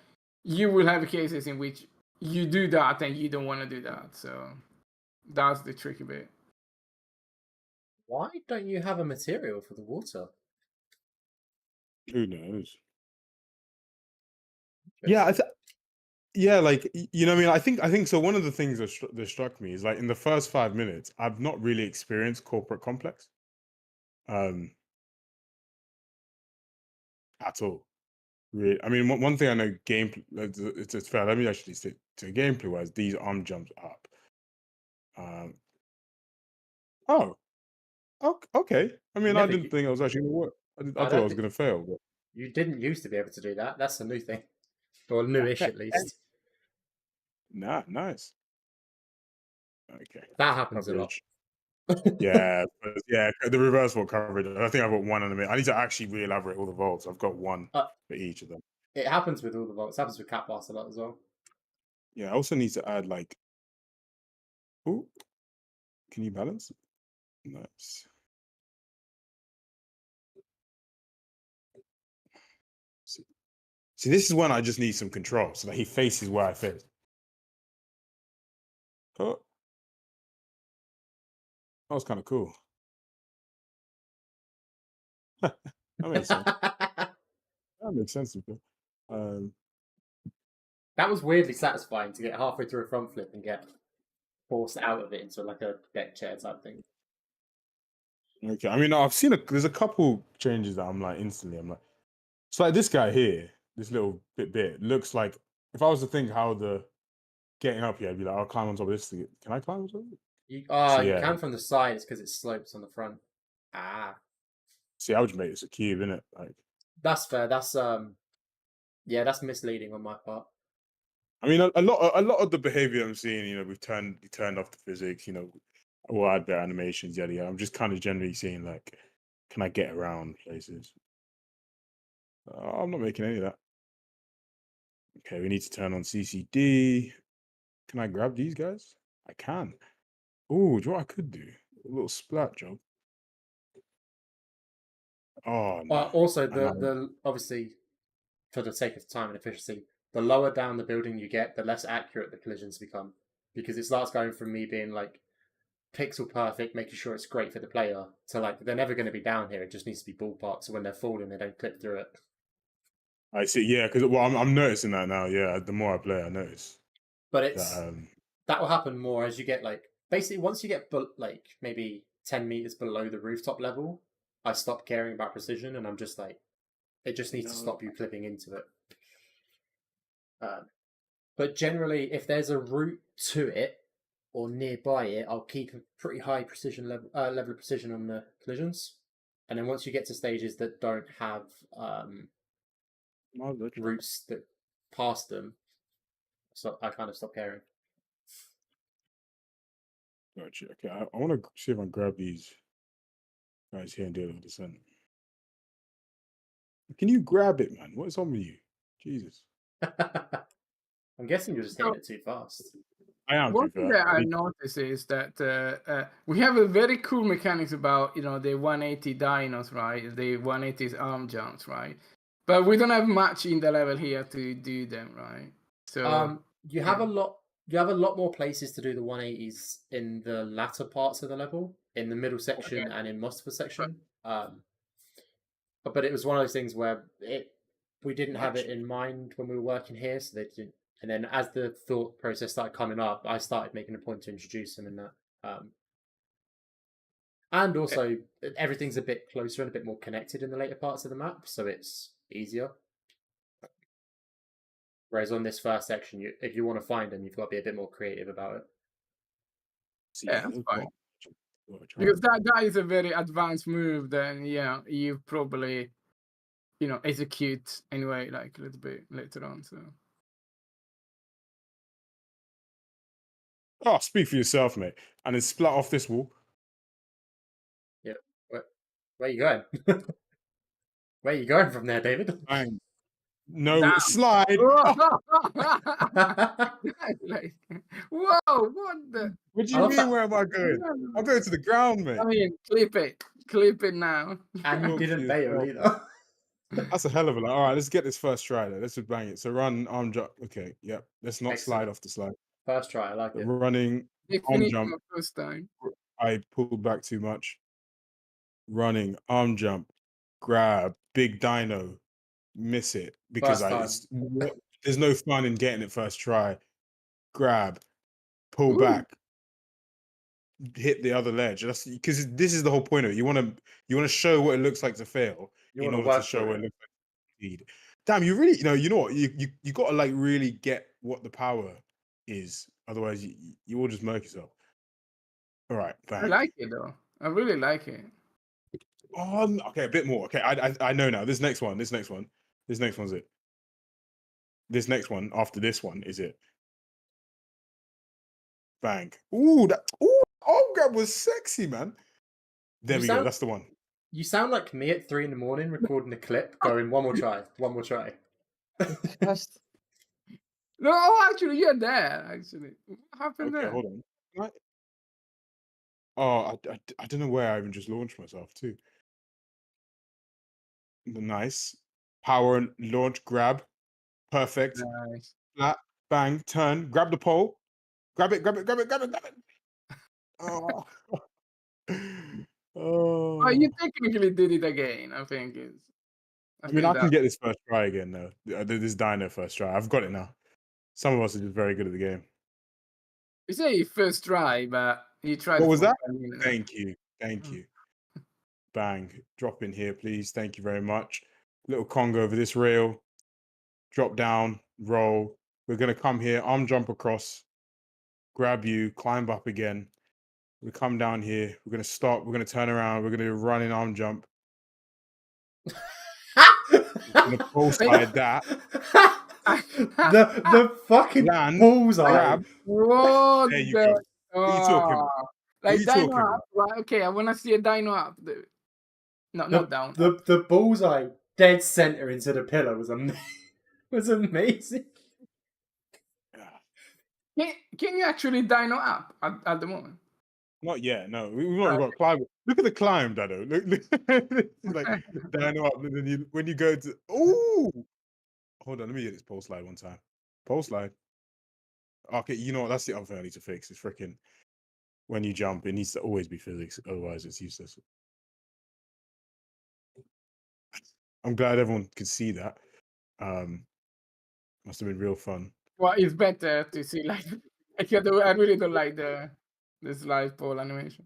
you will have cases in which you do that and you don't want to do that. So that's the tricky bit. Why don't you have a material for the water? Who knows? Yeah, yeah, like what I mean. I think so. One of the things that struck me is like in the first 5 minutes, I've not really experienced corporate complex, at all. Really, I mean, one thing I know gameplay. It's fair. Let me actually say to gameplay wise, these arm jumps up. Oh, okay. I mean, I didn't think it was actually going to work. I thought I was going to fail. But you didn't used to be able to do that. That's a new thing, or newish at least. Nah, nice. Okay, that happens a lot. Yeah, the reverse vault coverage. I think I've got one on the minute. I need to actually re-elaborate all the vaults. I've got one for each of them. It happens with all the vaults. It happens with Cat Blast a lot as well. Yeah, I also need to add like, oh, can you balance? Nice. See, this is when I just need some control so that he faces where I face. Oh, that was kind of cool. That makes sense. That makes sense. That was weirdly satisfying to get halfway through a front flip and get forced out of it into like a deck chair type thing. Okay, I mean, I've seen there's a couple changes that I'm like instantly. I'm like, so like this guy here, this little bit looks like if I was to think how the getting up here, I'd be like, I'll climb on top of this. Can I climb on top of it? You can from the sides because it slopes on the front. See, I would just make this a cube, innit? Like that's fair. That's that's misleading on my part. I mean, a lot of the behavior I'm seeing, we've turned off the physics, we'll add better animations, yada yada. I'm just kind of generally seeing like, can I get around places? I'm not making any of that. Okay, we need to turn on CCD. Can I grab these guys? I can. Oh, do you know what I could do? little splat job. Oh no. But also, I know. the obviously, for the sake of time and efficiency, the lower down the building you get, the less accurate the collisions become. Because it starts going from me being like pixel perfect, making sure it's great for the player, to like they're never going to be down here. It just needs to be ballpark. So when they're falling, they don't clip through it. I see. Yeah, because I'm noticing that now. Yeah, the more I play, I notice. But it's That, that will happen more as you get like basically once you get like maybe 10 meters below the rooftop level, I stop caring about precision and I'm just like it just needs to stop you clipping into it. But generally, if there's a route to it or nearby it, I'll keep a pretty high precision level of precision on the collisions. And then once you get to stages that don't have routes that pass them, so I kind of stop caring. Gotcha. Okay, I want to see if I can grab these guys here and deal with the descent. Can you grab it, man? What is on with you? Jesus. I'm guessing you're just hitting it too fast. I am. One thing that I noticed is that we have a very cool mechanics about the 180 dinos, right? The 180 arm jumps, right? But we don't have much in the level here to do them, right? So you have a lot. You have a lot more places to do the 180s in the latter parts of the level, in the middle section and in most of the section. But it was one of those things where we didn't have it in mind when we were working here, so they didn't. And then as the thought process started coming up, I started making a point to introduce them in that. And also, everything's a bit closer and a bit more connected in the later parts of the map, so it's easier. Whereas on this first section, if you want to find them, you've got to be a bit more creative about it. Yeah, that's fine. Because that is a very advanced move, then you probably execute anyway, like a little bit later on. So speak for yourself, mate. And then splat off this wall. Yeah. Where are you going? Where are you going from there, David? Bang. No, slide. Like, whoa, what the? What do you mean, where am I going? I'm going to the ground, mate. I mean, clip it now. And you didn't bail either. That's a hell of a lot. All right, let's get this first try though. Let's just bang it. So run, arm jump. Okay, yep. Let's not slide off the slide. First try, I like it. Running, arm jump. First time. I pulled back too much. Running, arm jump, grab, big dino, miss it because there's no fun in getting it first try. Grab, pull back, hit the other ledge. That's because this is the whole point of it. You want to show what it looks like to fail in order to show what it looks like to succeed. Damn, you really, you know what? You got to like really get what the power is. Otherwise, you will just murk yourself. All right, bang. I like it though. I really like it. Oh, okay, a bit more. Okay, I know now. This next one's it. This next one after this one is it. Bang. Ooh, arm grab was sexy, man. There we go. That's the one. You sound like me at 3 a.m. recording a clip, going one more try. No, actually, you're there. Actually, what happened there? Hold on. Oh, I don't know where I even just launched myself to. Nice. Power and launch, grab. Perfect. Nice. Flat, bang, turn, grab the pole. Grab it. Oh. Oh, you technically did it again, I think. I can get this first try again, though. This dino first try. I've got it now. Some of us are just very good at the game. You say first try, but you tried. What was that? Thank you. Bang. Drop in here, please. Thank you very much. Little Congo over this rail. Drop down, roll. We're going to come here, arm jump across, grab you, climb up again. We come down here. We're going to stop. We're going to turn around. We're going to run an arm jump. We're going to pole slide that. the fucking bullseye. Grab. What there you go. What are you talking about? Like dino up. Right, okay, I want to see a dino up. No, not down. The bullseye dead center into the pillar was amazing. Can you actually dino up at the moment? Not yet. No, we've not got to climb. Look at the climb, Dado. Look it's like down up, and then when you go to hold on, let me get this pole slide one time. Pole slide. Okay, you know what? That's the other thing I need to fix. It's freaking when you jump, it needs to always be physics, otherwise it's useless. I'm glad everyone could see that. Must have been real fun. Well, it's better to see like I really don't like the slide pole animation.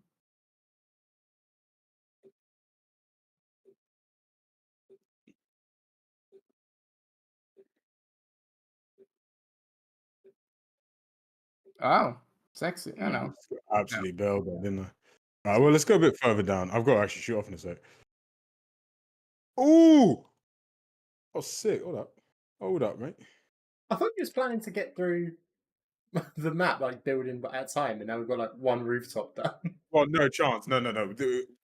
Oh, sexy. I know. Absolutely bailed there, didn't I? All right, well, let's go a bit further down. I've got to actually shoot off in a sec. Ooh! Oh, sick. Hold up, mate. I thought you was planning to get through the map, like building at a time, and now we've got like one rooftop done. Well, no chance. No.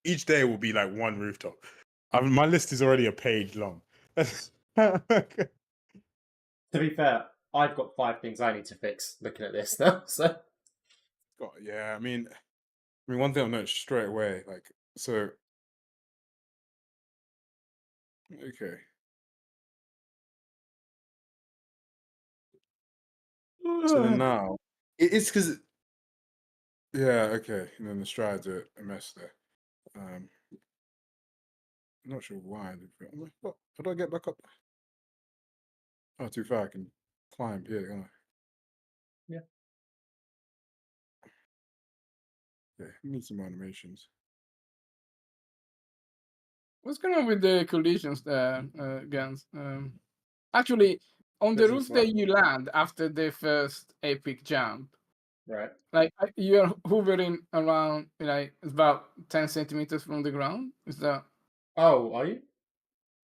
Each day will be like one rooftop. My list is already a page long. To be fair, I've got 5 things I need to fix looking at this now. So Yeah, I mean, one thing I've noticed straight away, like, so, okay. So then now, it's because, yeah, okay, and then the strides are a mess there. I'm not sure why. I'm like, what? How do I get back up? Oh, too far. I can climb here, can't I? Yeah. Yeah, need some animations. What's going on with the collisions there, Gans? Actually, on the roof that you land after the first epic jump, right, like you're hovering around, like it's about 10 centimeters from the ground. Is that? Oh, are you?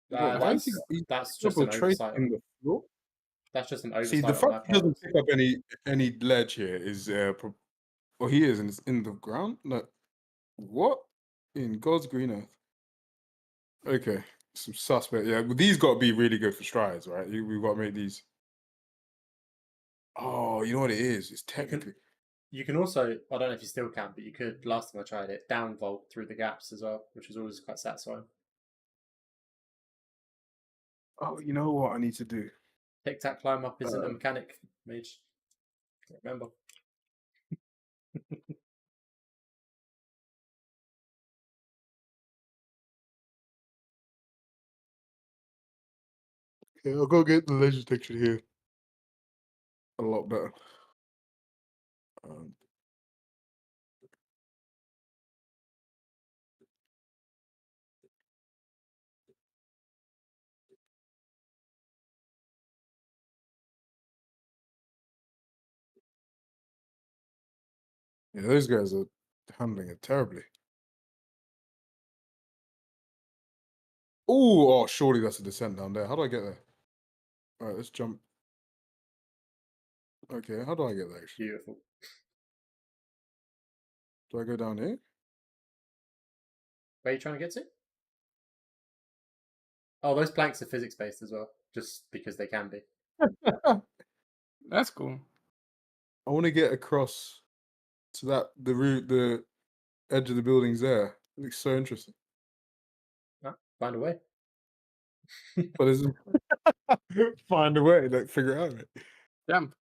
Why is that's just an oversight. in the floor? That's just an oversight. See, the fact he doesn't pick up any ledge here is he is, and it's in the ground. Like, what in God's green earth? Okay, some suspect. Yeah, but these got to be really good for strides, right? We've got to make these. Oh, you know what it is? It's technically. You can also, I don't know if you still can, but you could, last time I tried it, downvolt through the gaps as well, which was always quite satisfying. Oh, you know what I need to do? Tic-tac climb up isn't a mechanic, Mage. Remember. Yeah, I'll go get the legend section here. A lot better. Yeah, those guys are handling it terribly. Oh, surely that's a descent down there. How do I get there? All right, let's jump. Okay, how do I get there? Actually? Beautiful. Do I go down here? Where are you trying to get to? Oh, those planks are physics-based as well, just because they can be. That's cool. I want to get across to the edge of the buildings there. It looks so interesting. Find a way. But is find a way, like figure it out. Right? Jump.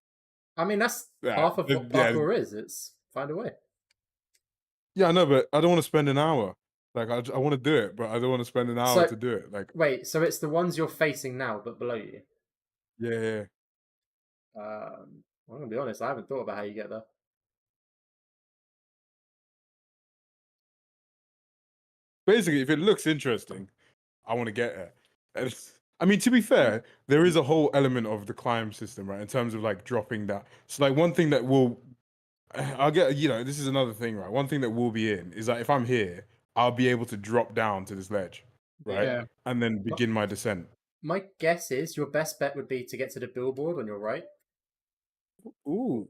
I mean, that's half of what parkour is. It's find a way. Yeah, I know, but I don't want to spend an hour. Like, I want to do it, but I don't want to spend an hour to do it. Like, wait, so it's the ones you're facing now, but below you? Yeah. I'm gonna be honest. I haven't thought about how you get there. Basically, if it looks interesting, I want to get it. I mean, to be fair, there is a whole element of the climb system, right? In terms of like dropping that. So, like, one thing that I'll get, this is another thing, right? One thing that will be in is that if I'm here, I'll be able to drop down to this ledge, right? Yeah. And then begin my descent. My guess is your best bet would be to get to the billboard on your right. Ooh.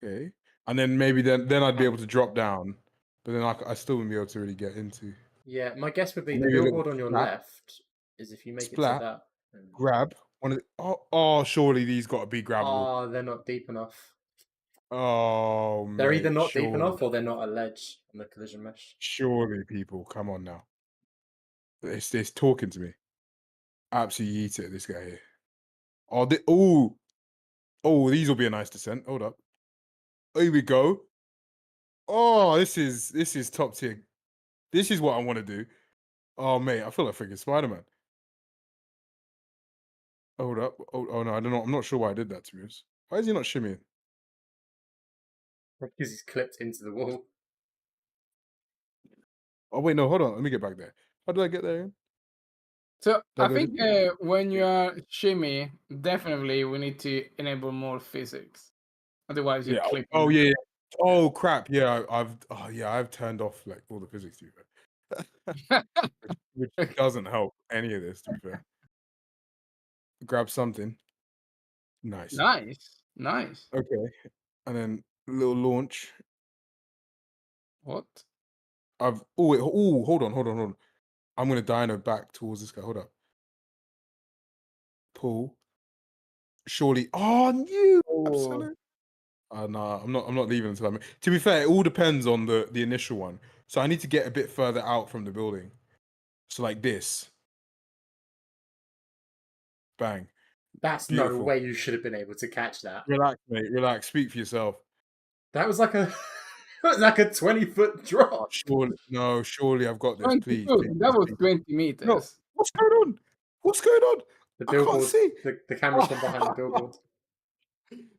Okay. And then maybe then I'd be able to drop down, but then I still wouldn't be able to really get into. Yeah, my guess would be the billboard on your left is if you make it to that. Grab one of the, surely these got to be grabbable. Oh, they're not deep enough. Oh, They're either mate, not deep surely, enough or they're not a ledge on the collision mesh. surely, people, come on now. It's talking to me. Absolutely eat it, this guy here. Oh, these will be a nice descent. Hold up. Here we go. Oh, this is top tier. This is what I want to do. Oh, mate, I feel like freaking Spider-Man. Hold up. Oh no, I don't know. I'm not sure why I did that, to be honest. Why is he not shimmying? Because he's clipped into the wall. Oh wait, no, hold on. Let me get back there. How did I get there again? So Did I I go think this when you Yeah. are shimmy, definitely we need to enable more physics. Otherwise, you're Yeah. clipping. Oh yeah. Oh crap. Yeah. I've turned off like all the physics to be fair. which doesn't help any of this to be fair. Grab something. Nice. Nice, nice. Okay. And then little launch. What? Wait, hold on. I'm gonna dyno back towards this guy. Hold up. Pull. Surely. Oh, new. Oh, Absolute. Nah, I'm not leaving until I'm. To be fair, it all depends on the initial one. So I need to get a bit further out from the building. So like this. Bang. That's no Beautiful. way you should have been able to catch that. Relax, mate. Relax. Speak for yourself. That was like a that was like a 20-foot drop. Surely I've got this. 20 Please, foot. please, That please, was please. 20 No, meters. what's going on? What's going on? The I can't billboard, see. the camera's from behind the billboard.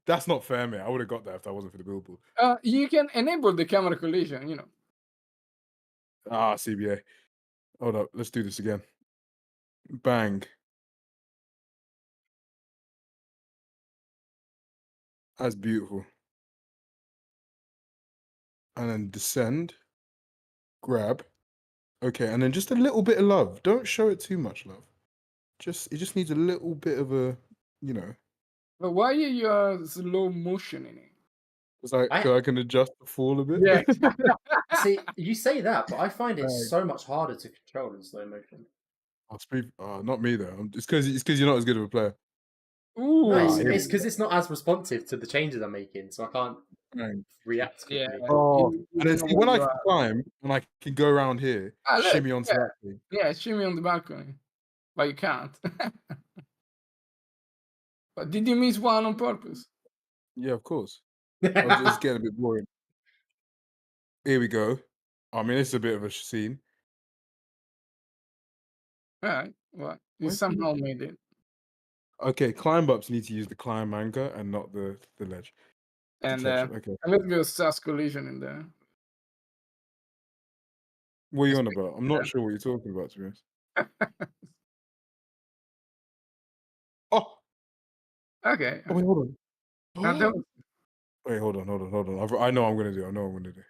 That's not fair, mate. I would have got that if that wasn't for the billboard. You can enable the camera collision, you know. CBA. Hold up. Let's do this again. Bang. That's beautiful. And then descend. Grab. Okay, and then just a little bit of love. Don't show it too much love. It just needs a little bit of a, you know. But why are you slow motioning it? Because I can adjust the fall a bit. Yeah. See, you say that, but I find it Right. so much harder to control in slow motion. I'll speak. Not me though. It's because you're not as good of a player. Ooh. No, here we it's because it's not as responsive to the changes I'm making, so I can't Bang. react Yeah. quickly. Oh, You and then know see, when where I you can are. climb and I can go around here, Look, shimmy onto yeah. that thing. Yeah, shimmy on the balcony. But you can't. But did you miss one on purpose? Yeah, of course. It's getting a bit boring. Here we go. I mean, it's a bit of a scene. All right. Well, you Why is somehow made it. Okay, climb ups need to use the climb anchor and not the ledge. And Detection. Okay. a little bit of SAS collision in there. What are you Just on make about? I'm not sure what you're talking about, to be honest. Oh, Okay. wait, hold Now on. that was, Wait, hold on. I know what I'm gonna do.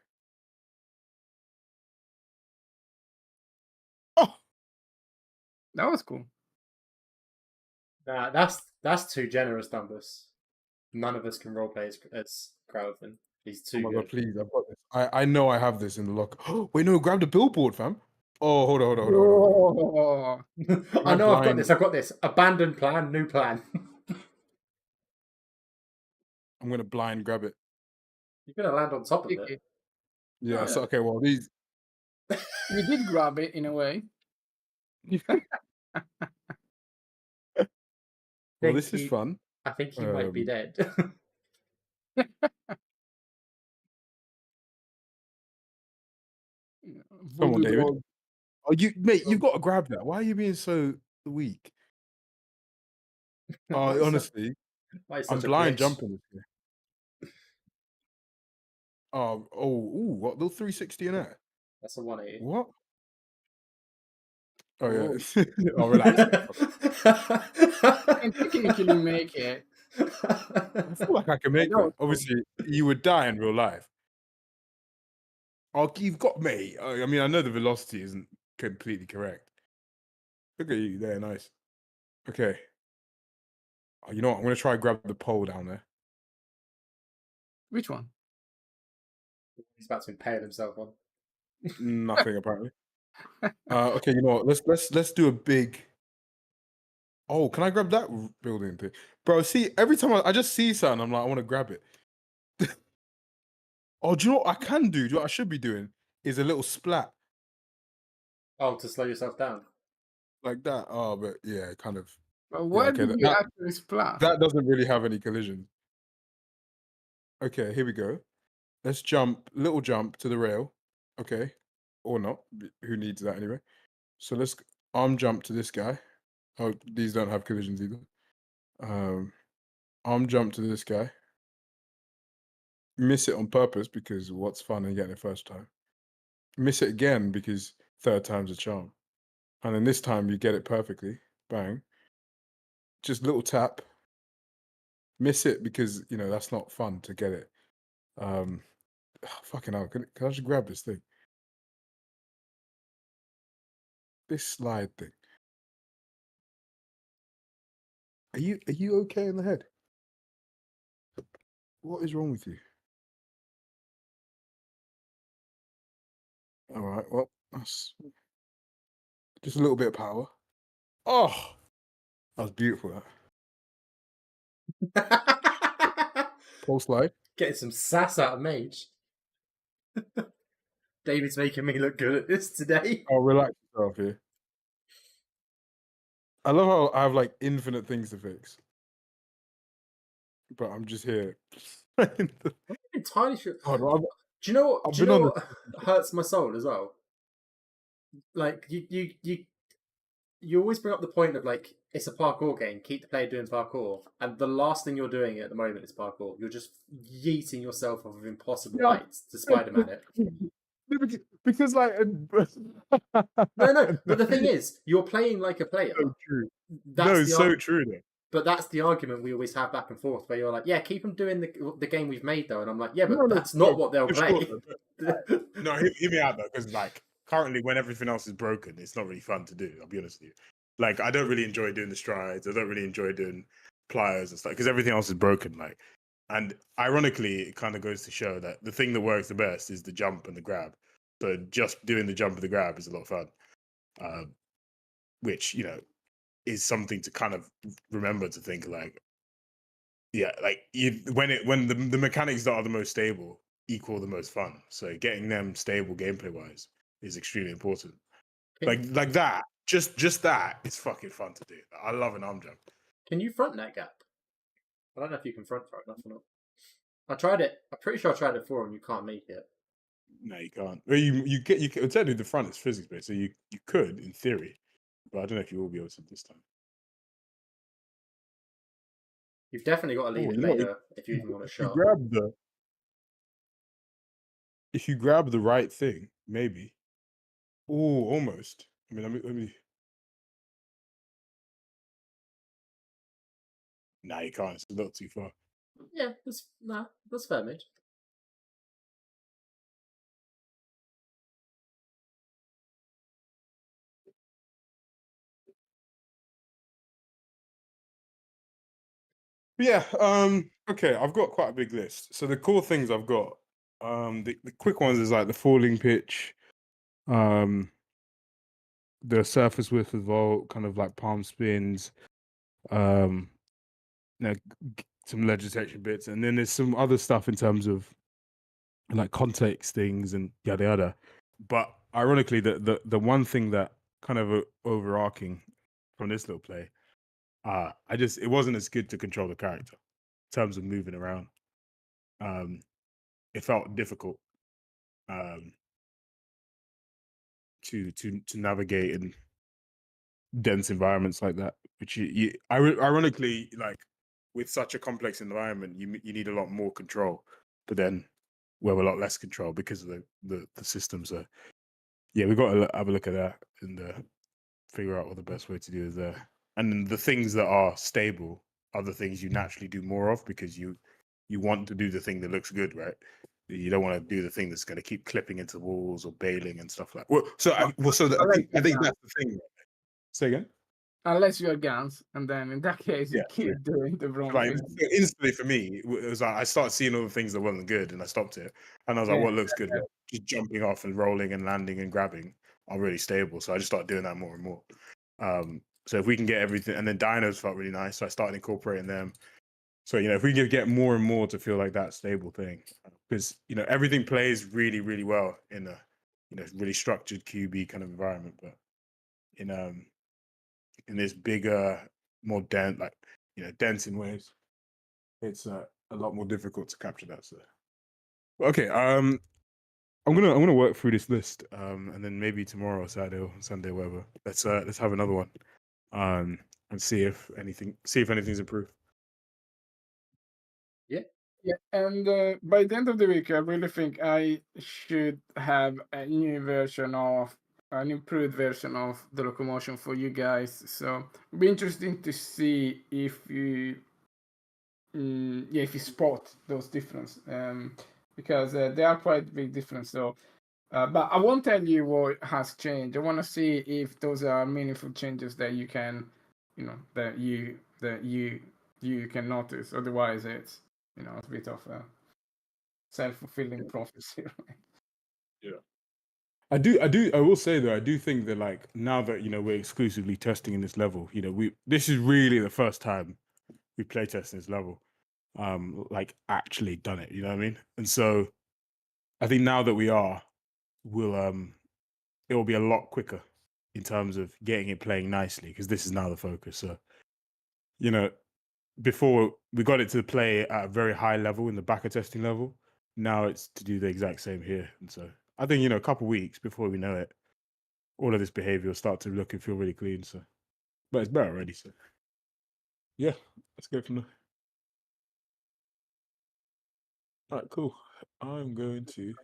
Oh, that was cool. Nah, that's too generous, Dumbus. None of us can roleplay as Crowthin. He's oh too my good. god, please! I've got this. I know I have this in the locker. Wait, no, grab the billboard, fam. Oh, hold on. Oh, I know I've got blind? this. I've got this. Abandoned plan, new plan. I'm gonna blind grab it. You're gonna land on top of okay. it. Yeah. Yeah. So okay. Well, these. You did grab it in a way. Well, this is fun. I think he might be dead. Come on, Voodoo David. dog. Oh, mate, you've got to grab that. Why are you being so weak? Why is Honestly, Why is I'm such a blind glitch? jumping this year. What? Little 360 in there? That's a 180. What? Oh Oh. yeah. Oh, relax. You can technically make it. I feel like I can make that was that. Obviously, you would die in real life. You've got me. I mean, I know the velocity isn't completely correct. Look at you there, nice. Okay. Oh, you know what? I'm gonna try and grab the pole down there. Which one? He's about to impale himself on. Nothing apparently. Okay, you know what? Let's do a big. Oh, can I grab that building thing, bro? See, every time I just see something, I'm like, I want to grab it. Oh, do you know what I can do? Do you know what I should be doing? Is a little splat Oh, to slow yourself down. like that. Oh, but yeah, kind of. But Yeah, where okay. did you actually splat? That doesn't really have any collision. Okay, here we go. Let's jump, little jump to the rail. Okay, or not. Who needs that anyway? So let's arm jump to this guy. Oh, these don't have collisions either. Arm jump to this guy. Miss it on purpose because what's fun in getting it first time. Miss it again because third time's a charm. And then this time you get it perfectly. Bang. Just little tap. Miss it because, you know, that's not fun to get it. Fucking hell. Can I just grab this thing? This slide thing. Are you okay in the head? What is wrong with you? All right, well, that's just a little bit of power. Oh, that was beautiful. That pole slide. Getting some sass out of Mage. David's making me look good at this today. Oh, relax yourself here. I love how I have like infinite things to fix, but I'm just here. I'm not entirely sure. God, Do you know what? I've Do you been know on what hurts my soul as well? Like you always bring up the point of like it's a parkour game. Keep the player doing parkour, and the last thing you're doing at the moment is parkour. You're just yeeting yourself off of impossible Yeah. heights to Spider-Man it. Because like No. But the thing is, you're playing like a player. So true. That's No, the it's so true though. But that's the argument we always have back and forth, where you're like, yeah, keep them doing the game we've made though, and I'm like, yeah, but that's not what they'll for play. sure, No, hear me out though, because like currently when everything else is broken, it's not really fun to do. I'll be honest with you. Like I don't really enjoy doing the strides. I don't really enjoy doing pliers and stuff because everything else is broken. Like, and ironically, it kind of goes to show that the thing that works the best is the jump and the grab. So just doing the jump and the grab is a lot of fun, which you know is something to kind of remember to think like, yeah, like when the mechanics that are the most stable equal the most fun. So getting them stable gameplay wise is extremely important. Like that, just that is fucking fun to do. I love an arm jump. Can you front that gap? I don't know if you can front throw enough or not. I tried it. I'm pretty sure I tried it before, and you can't make it. No, you can't. Well, you can tell you the front is physics based, so you could in theory, but I don't know if you will be able to this time. You've definitely got to leave it later if you even want to shot. If you grab the right thing, maybe. Oh, almost. I mean, let me. Nah, you can't. It's a little too far. Yeah, that's fair, mate. Yeah, okay, I've got quite a big list. So the cool things I've got, the quick ones is like the falling pitch, the surface width of vault, kind of like palm spins, you know, some ledge detection bits, and then there's some other stuff in terms of like context things and yada yada. But ironically, the one thing that kind of overarching from this little play, it wasn't as good to control the character in terms of moving around. It felt difficult to navigate in dense environments like that. Which ironically, like with such a complex environment, you need a lot more control. But then we have a lot less control because of the systems. So yeah, we've got to have a look at that and figure out what the best way to do is there. And then the things that are stable are the things you naturally do more of because you want to do the thing that looks good, right? You don't want to do the thing that's going to keep clipping into walls or bailing and stuff like. I think that's the thing. Right? Say again. Unless you're Gans, and then in that case you keep doing the wrong thing. Instantly for me, it was like I started seeing all the things that wasn't good, and I stopped it. And I was like, "What looks good?" Well, just jumping off and rolling and landing and grabbing are really stable. So I just started doing that more and more. So if we can get everything, and then dinos felt really nice, so I started incorporating them. So you know, if we can get more and more to feel like that stable thing, because everything plays really, really well in a really structured QB kind of environment, but in this bigger, more dense, dense in ways, it's a lot more difficult to capture that. So, okay, I'm gonna work through this list, and then maybe tomorrow or Saturday or Sunday, whatever. Let's have another one, and see if anything's improved. Yeah, and by the end of the week, I really think I should have an improved version of the locomotion for you guys. So it'll be interesting to see if you, if you spot those differences, because they are quite big difference. So, but I won't tell you what has changed. I want to see if those are meaningful changes that you can, that you can notice. Otherwise, it's it's a bit of a self-fulfilling prophecy. Right? Yeah. I will say though, I do think that now that we're exclusively testing in this level, this is really the first time we play test in this level, actually done it. You know what I mean? And so I think now that we are, it will be a lot quicker in terms of getting it playing nicely, because this is now the focus. So before we got it to play at a very high level in the backer testing level, now it's to do the exact same here. And so I think a couple weeks before we know it, all of this behavior will start to look and feel really clean. So, but it's better already. So, yeah, let's go from there. All right, cool. I'm going to.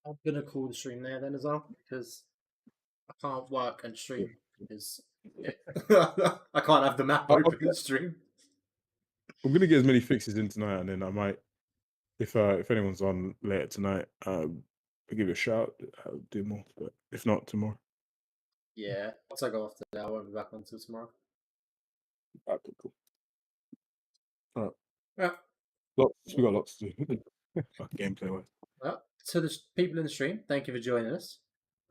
I'm gonna call the stream there then as well, because I can't work and stream because I can't have the map open and stream. I'm gonna get as many fixes in tonight, and then I might, if anyone's on later tonight, I'll give you a shout. I'll do more, but if not, tomorrow. Yeah, once I go off today, I won't be back until tomorrow. Okay, cool. All right. Yeah. We got lots to do. Gameplay wise. Well, to the people in the stream, thank you for joining us.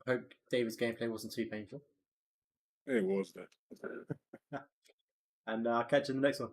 I hope David's gameplay wasn't too painful. It was that. And I'll catch you in the next one.